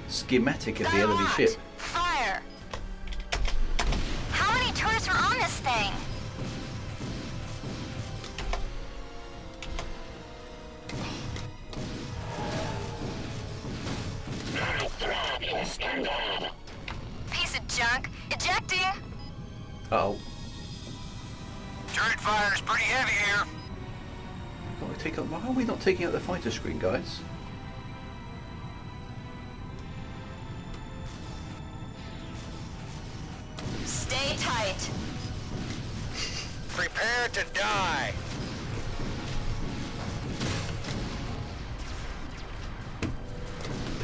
schematic of the enemy ship. Fire! How many turrets were on this thing? Piece of junk. Ejecting. Uh-oh. Turret fire is pretty heavy here. We've got to take out. Why are we not taking out the fighter screen, guys? Stay tight. Prepare to die.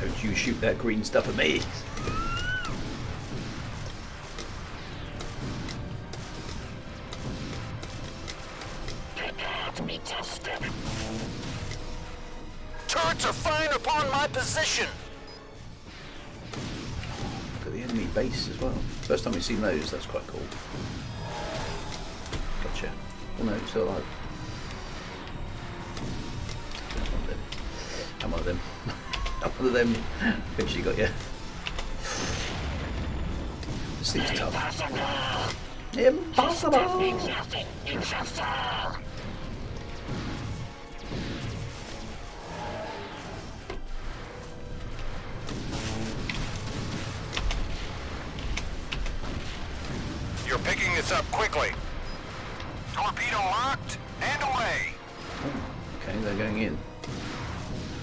Don't you shoot that green stuff at me. Prepare to be tested. Turrets are firing upon my position. Look at the enemy base as well. First time we've seen those, that's quite cool. Gotcha. Oh no, still alive. I'm one of them. I'm one of them. Eventually got you. This thing's tough. Impossible! You're picking this up quickly. Torpedo locked and away. Oh, okay, they're going in.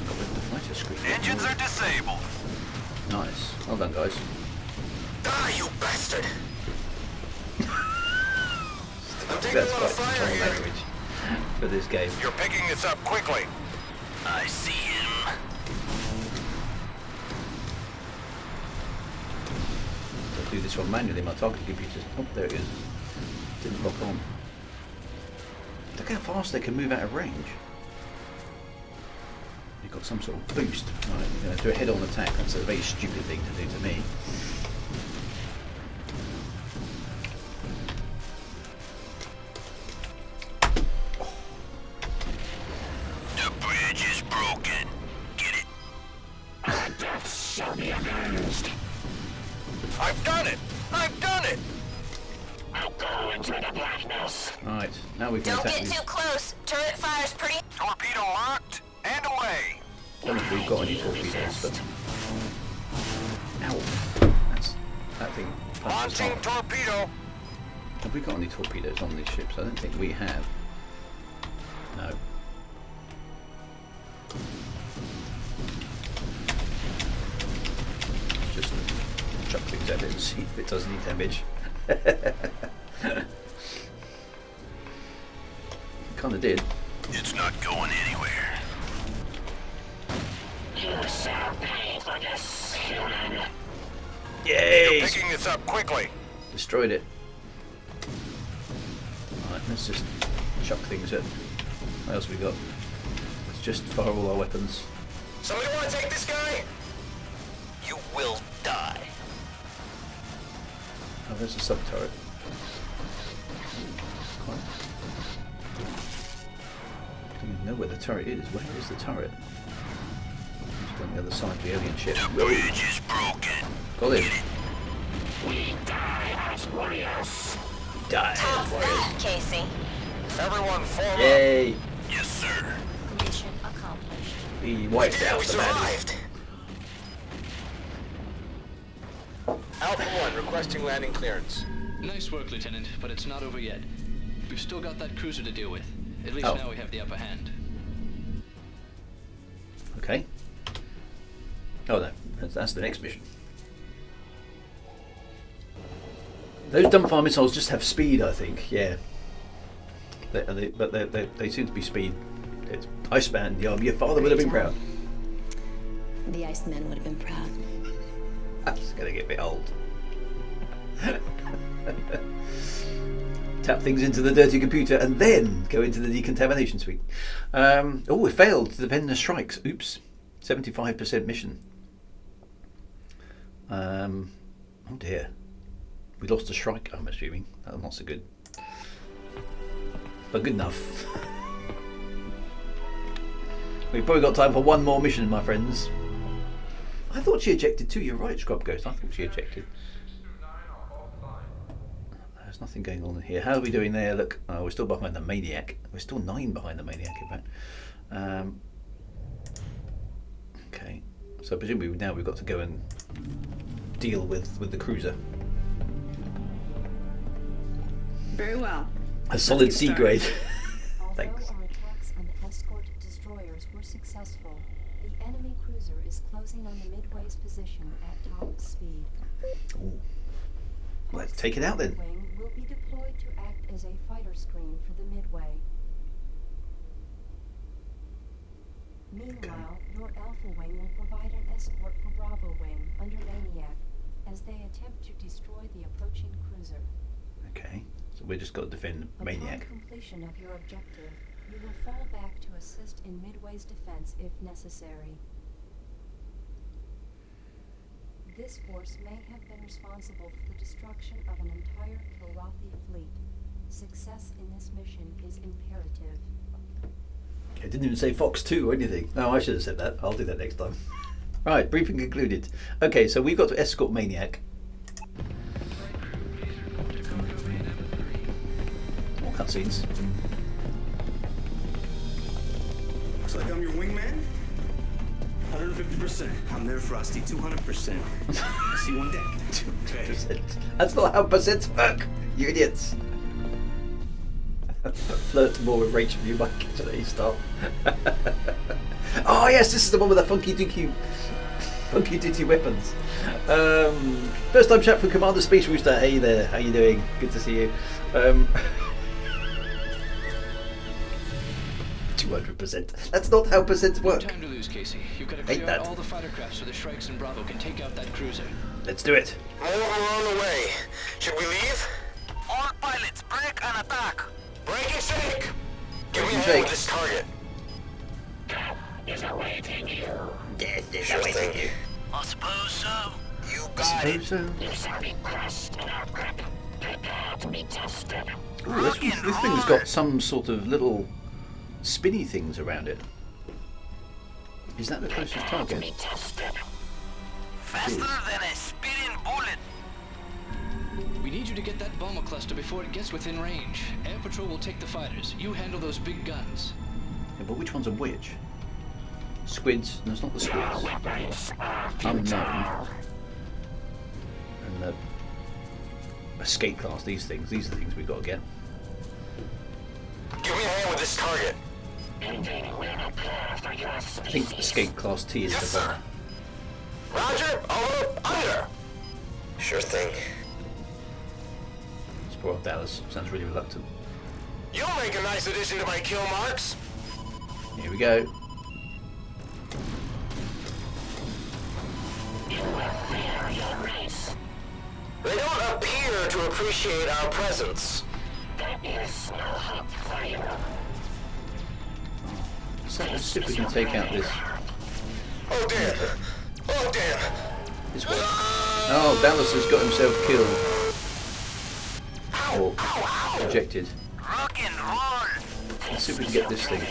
Got rid of the fighter screen. Engines are disabled. Nice. Well done, guys. Die, you bastard! I'm taking That's a lot quite of fire control here. language for this game. You're picking this up quickly. I see him. I'll do this one manually. My targeting computer's... Oh, there it is. Didn't lock on. Look how fast they can move out of range. You've got some sort of boost. Right, you're going to do a head-on attack. That's a very stupid thing to do to me. The bridge is broken. Get it? Our deaths shall be avenged. I've done it! I've done it! I'll go into the blackness. Right, now we can Don't attack get these. too close. Turret fire's pretty. Torpedo locked and away. I don't know if we've got any torpedoes, but... Ow! That thing punches Launching hard. torpedo. Have we got any torpedoes on these ships? I don't think we have. No. Just chuck things at it and see if it does any damage. Kinda did. It's not going anywhere. You shall pay for this, human. Yay! You're picking this up quickly. Destroyed it. Alright, let's just chuck things at... What else we got? Let's just fire all our weapons. Somebody want to take this guy? You will die. Oh, there's a sub-turret. I don't even know where the turret is. Where is the turret? It's on the other side of the alien ship. The bridge is broken. Got it. We die as warriors. Die Top as warriors. that, Casey. Everyone form up. Yay! Yes, sir. Mission accomplished. We wiped Yeah, out we the baddies. survived. Alpha 1 requesting landing clearance. Nice work, Lieutenant, but it's not over yet. We've still got that cruiser to deal with. At least now we have the upper hand. Okay. Oh no, that's the next mission. Those dumbfire missiles just have speed, I think. Yeah. They seem to be speed. It's Iceman, your father would have been proud. The Iceman would have been proud. That's gonna get a bit old. tap things into the dirty computer, and then go into the decontamination suite. Oh, it failed. The Venomous strikes. Oops. 75% mission. Oh dear. We lost a strike, I'm assuming. That's not so good. But good enough. We've probably got time for one more mission, my friends. I thought she ejected too. You're right, Scrub Ghost. I thought she ejected. There's nothing going on here. How are we doing there? Look, oh, we're still behind the Maniac. We're still 9 behind the Maniac, in fact. Okay, so presumably now we've got to go and deal with the cruiser. Very well. A solid C grade. Thanks. Although our attacks on the escort destroyers were successful, the enemy cruiser is closing on the Midway's position at top speed. Ooh. Let's take it out then. Wing will be deployed to act as a fighter screen for the Midway. Meanwhile, your Alpha Wing will provide an escort for Bravo Wing under Maniac as they attempt to destroy the approaching cruiser. Okay, so we just got to defend Maniac. Upon completion of your objective, you will fall back to assist in Midway's defense if necessary. This force may have been responsible for the destruction of an entire Kilrathi fleet. Success in this mission is imperative. I didn't even say Fox 2 or anything. No, I should have said that. I'll do that next time. Right, briefing concluded. Okay, so we've got to escort Maniac. More cutscenes. Looks like I'm your wingman. 150%. I'm there, Frosty. 200%. I see one deck. 200%. That's not how percents work, you idiots. Flirt more with Rachel, you might get to the start. Oh yes, this is the one with the funky ditty weapons. First time chat from Commander Space Rooster. Hey there, how you doing? Good to see you. 200%. That's not how percents work. No time to lose, Casey. You've got to Hate clear that. out all the fighter craft so the Shrikes and Bravo can take out that cruiser. Let's do it. More of them are on the way. Should we leave? All pilots, break and attack. Break and shake! Give me a and hand shake. with this target. Is awaiting you. Death is Sure awaiting thing. you. I suppose so. You got it. So. You shall be crushed in our grip. Prepare to be tested. Ooh, this thing's got some sort of little spinny things around it. Is that the closest target? Faster than a speeding bullet. We need you to get that bomber cluster before it gets within range. Air Patrol will take the fighters. You handle those big guns. Yeah, but which one's a which? Squids? No, it's not the squids. Unknown. And the escape class, these are the things we've got to get. Give me a hand with this target. I think escape class T is the bomber. Roger, over, under. Sure thing. Poor old Dallas sounds really reluctant. You'll make a nice addition to my kill marks. Here we go. They don't appear to appreciate our presence. There is no hope for you. So let's see if we can take out this. Oh dear. Oh dear. This way. Oh, Dallas has got himself killed. Or ejected. Rock and roll. Let's see if we can get this thing.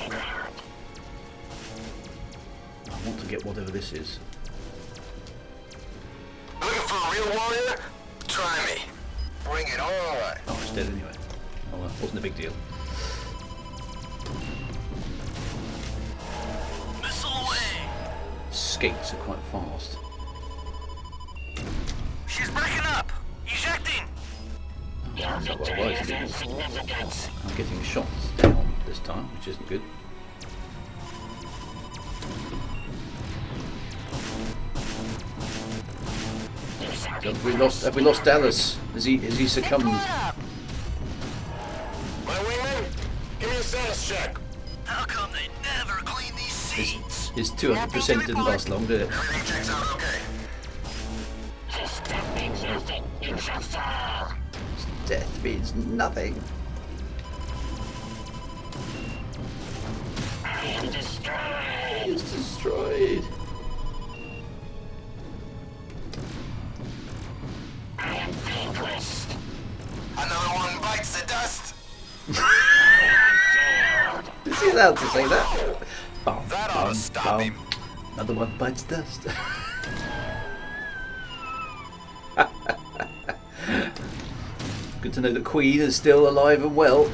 I want to get whatever this is. Looking for a real warrior? Try me. Bring it on. Oh, it's dead anyway. Oh, well, wasn't a big deal. Missile away. Skates are quite fast. She's breaking up. Ejecting. That's not what I was, is it? I'm getting shots down this time, which isn't good. Have we lost Dallas? Has he succumbed? My wingman, give me a status check. How come they never clean these seats? His 200% didn't last long, did it? Everything checks out okay. This death means nothing. You shall fall. Death means nothing. It's destroyed. I am vanquished. Another one bites the dust. Is he allowed to say that? That ought to stop him. Another one bites dust. Good to know the Queen is still alive and well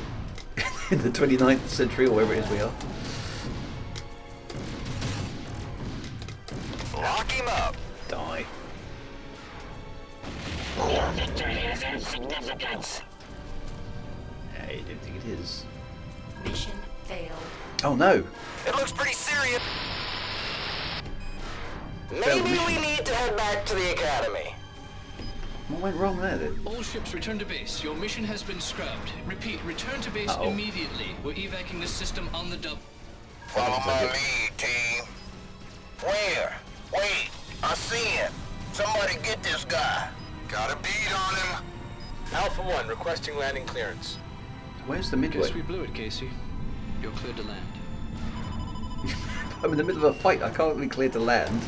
in the 29th century, or wherever it is we are. Lock him up. Die. Your victory is insignificant. I don't think it is. Mission failed. Oh no! It looks pretty serious. Maybe we need to head back to the academy. What went wrong there then? All ships return to base. Your mission has been scrubbed. Repeat, return to base immediately. We're evacuating the system on the double. Follow my lead, team. Where? Wait, I see him. Somebody get this guy. Got a bead on him. Alpha 1 requesting landing clearance. Where's the Midway? Guess we blew it, Casey. You're cleared to land. I'm in the middle of a fight. I can't be cleared to land.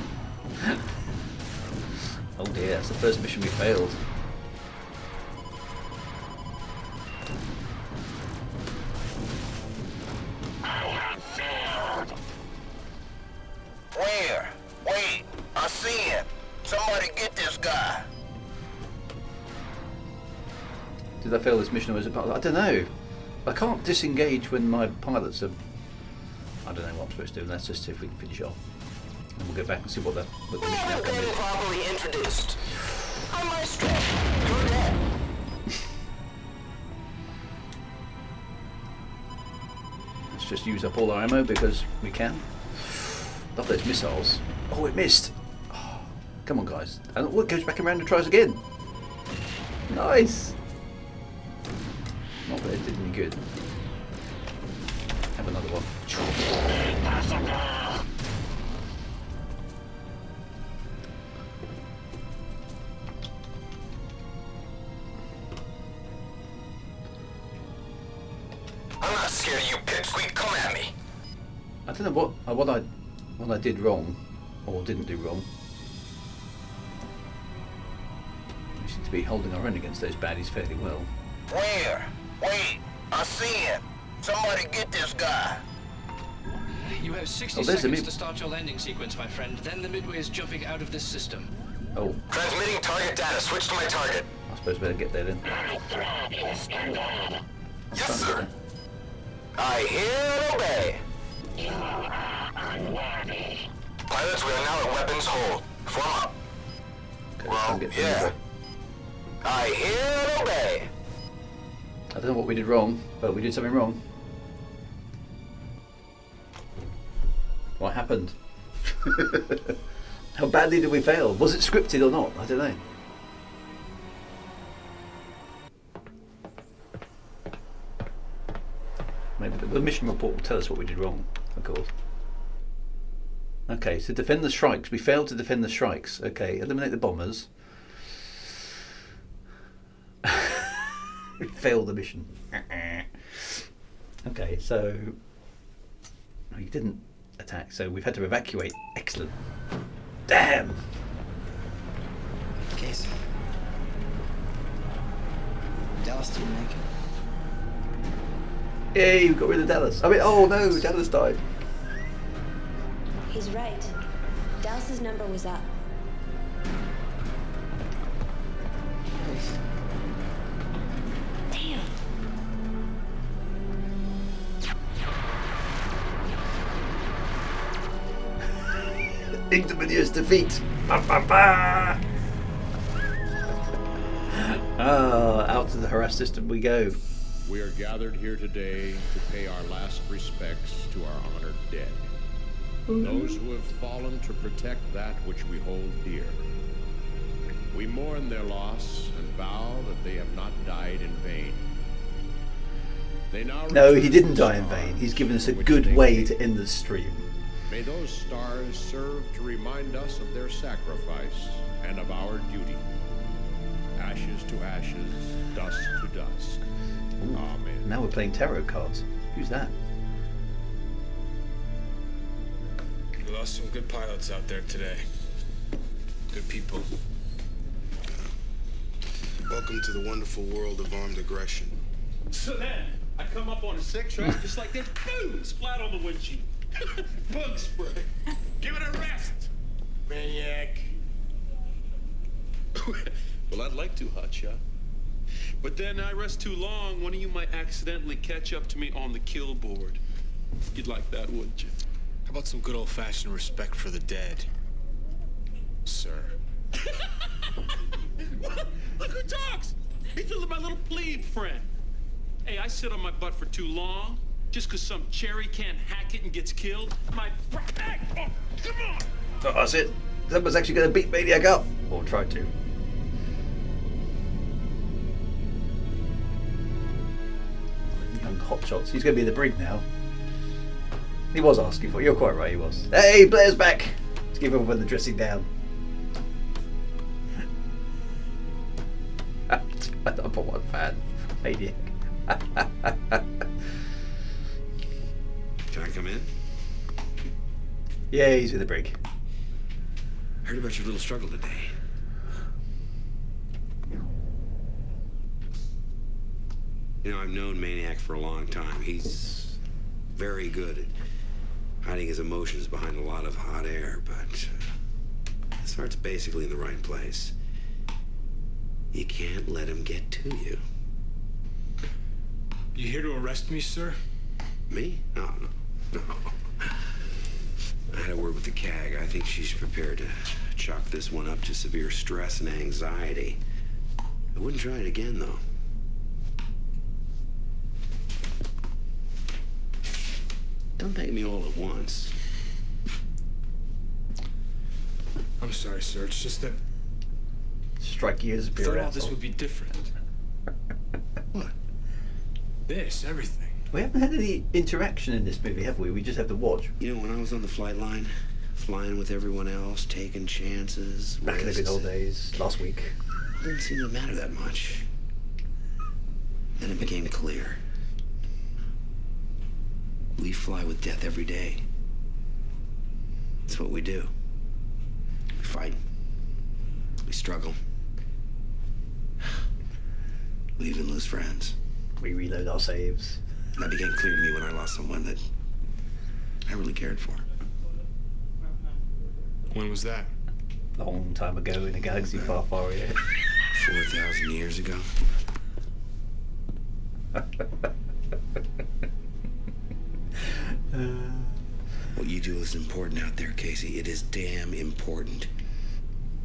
Oh dear, that's the first mission we failed. I have failed. Where? Wait, I see him. Somebody get this guy. Did I fail this mission or was it part of I don't know. I can't disengage when my pilots are... I don't know what I'm supposed to do. Let's just see if we can finish off. And we'll go back and see what the mission outcome is. Properly introduced. I'm Maestro. You're dead. Let's just use up all our ammo because we can. Love those missiles. Oh, it missed. Oh, come on, guys. And what goes back around and tries again? Nice. Not that it did any good. Have another one. I'm not scared of you, pipsqueak. Come at me. I don't know what I did wrong or didn't do wrong. We seem to be holding our own against those baddies fairly well. Where? Wait, I see him. Somebody get this guy. You have 60 seconds to start your landing sequence, my friend. Then the Midway is jumping out of this system. Oh. Transmitting target data. Switch to my target. I suppose we better get there then. Yes, sir. I hear and obey. You are unworthy. Pilots, we are now at weapons hold. Form up. Okay, well, yeah. I hear and obey. I don't know what we did wrong, but we did something wrong. What happened? How badly did we fail? Was it scripted or not? I don't know. Maybe the mission report will tell us what we did wrong, of course. Okay, so defend the strikes. We failed to defend the strikes. Okay, eliminate the bombers. We failed the mission. Okay, so we didn't attack, so we've had to evacuate. Excellent. Damn! Casey. Dallas didn't make it. Yay, we got rid of Dallas. I mean, oh no, Dallas died. He's right. Dallas's number was up. Damn. Ignominious defeat. Ba, ba, ba. Out to the harass system we go. We are gathered here today to pay our last respects to our honored dead. Those who have fallen to protect that which we hold dear. We mourn their loss and vow that they have not died in vain. They now No, he didn't die in vain. He's given us a good way to end the stream. May those stars serve to remind us of their sacrifice and of our duty. Ashes to ashes, dust to dust. Amen. Now we're playing tarot cards. Who's that? lost some good pilots out there today. Good people. Welcome to the wonderful world of armed aggression. So then, I come up on a 6, right? Just like this, boom, splat on the windshield. Bug spray. Give it a rest, maniac. Well, I'd like to, hotshot. But then I rest too long, one of you might accidentally catch up to me on the kill board. You'd like that, wouldn't you? How about some good old-fashioned respect for the dead, sir? Look who talks! He's my little plebe friend. Hey, I sit on my butt for too long, just because some cherry can't hack it and gets killed. My... Oh, come on! Oh, that's it. Someone's actually going to beat Maniac up. Or try to. Young hotshots. He's going to be in the brig now. He was asking for it. You're quite right, he was. Hey, Blair's back! Let's give everyone the dressing down. Number one fan. Maniac. Can I come in? Yeah, he's in the brig. Heard about your little struggle today. You know, I've known Maniac for a long time. He's very good at hiding his emotions behind a lot of hot air, but his heart's basically in the right place. You can't let him get to you. You here to arrest me, sir? Me? No. I had a word with the CAG. I think she's prepared to chalk this one up to severe stress and anxiety. I wouldn't try it again, though. Don't thank me all at once. I'm sorry, sir. It's just that... Strike you as a I thought all this would be different. What? This, everything. We haven't had any interaction in this movie, have we? We just have to watch. You know, when I was on the flight line, flying with everyone else, taking chances, Back in the good old days, last week. It didn't seem to matter that much. Then it became clear. We fly with death every day. That's what we do. We fight. We struggle. We even lose friends. We reload our saves. And that became clear to me when I lost someone that I really cared for. When was that? Long time ago in a galaxy far, far away. 4,000 years ago. What you do is important out there, Casey. It is damn important.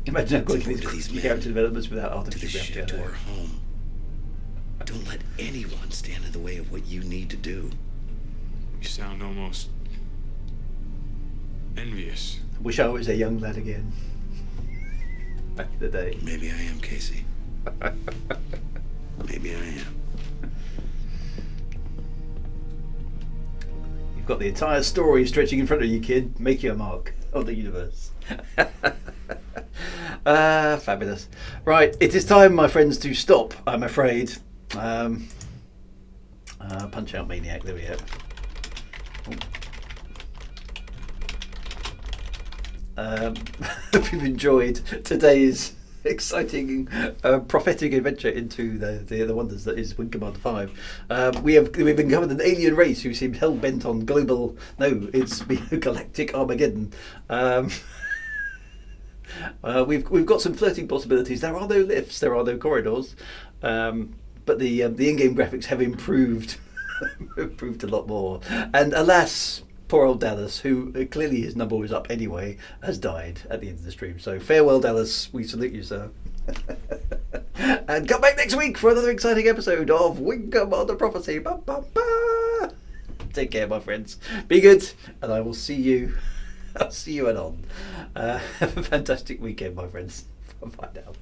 Imagine how quickly to these men, character developments without to artificial the ship, reality. to our home. Don't let anyone stand in the way of what you need to do. You sound almost envious. Wish I was a young lad again. Back in the day. Maybe I am, Casey. Maybe I am. You've got the entire story stretching in front of you, kid. Make your mark on the universe. Fabulous. Right, it is time, my friends, to stop, I'm afraid. Punch out Maniac, there we go. Hope you've enjoyed today's exciting prophetic adventure into the wonders that is Wing Commander 5. We've uncovered an alien race who seems hell bent on global, no, it's galactic Armageddon. We've got some flirting possibilities. There are no lifts, there are no corridors, but the in-game graphics have improved improved a lot more. And alas, poor old Dallas, who clearly his number was up anyway, has died at the end of the stream. So farewell, Dallas. We salute you, sir. And come back next week for another exciting episode of Wing Commander Prophecy. Ba, ba, ba. Take care, my friends. Be good, and I will see you. I'll see you anon. Have a fantastic weekend, my friends. Bye now.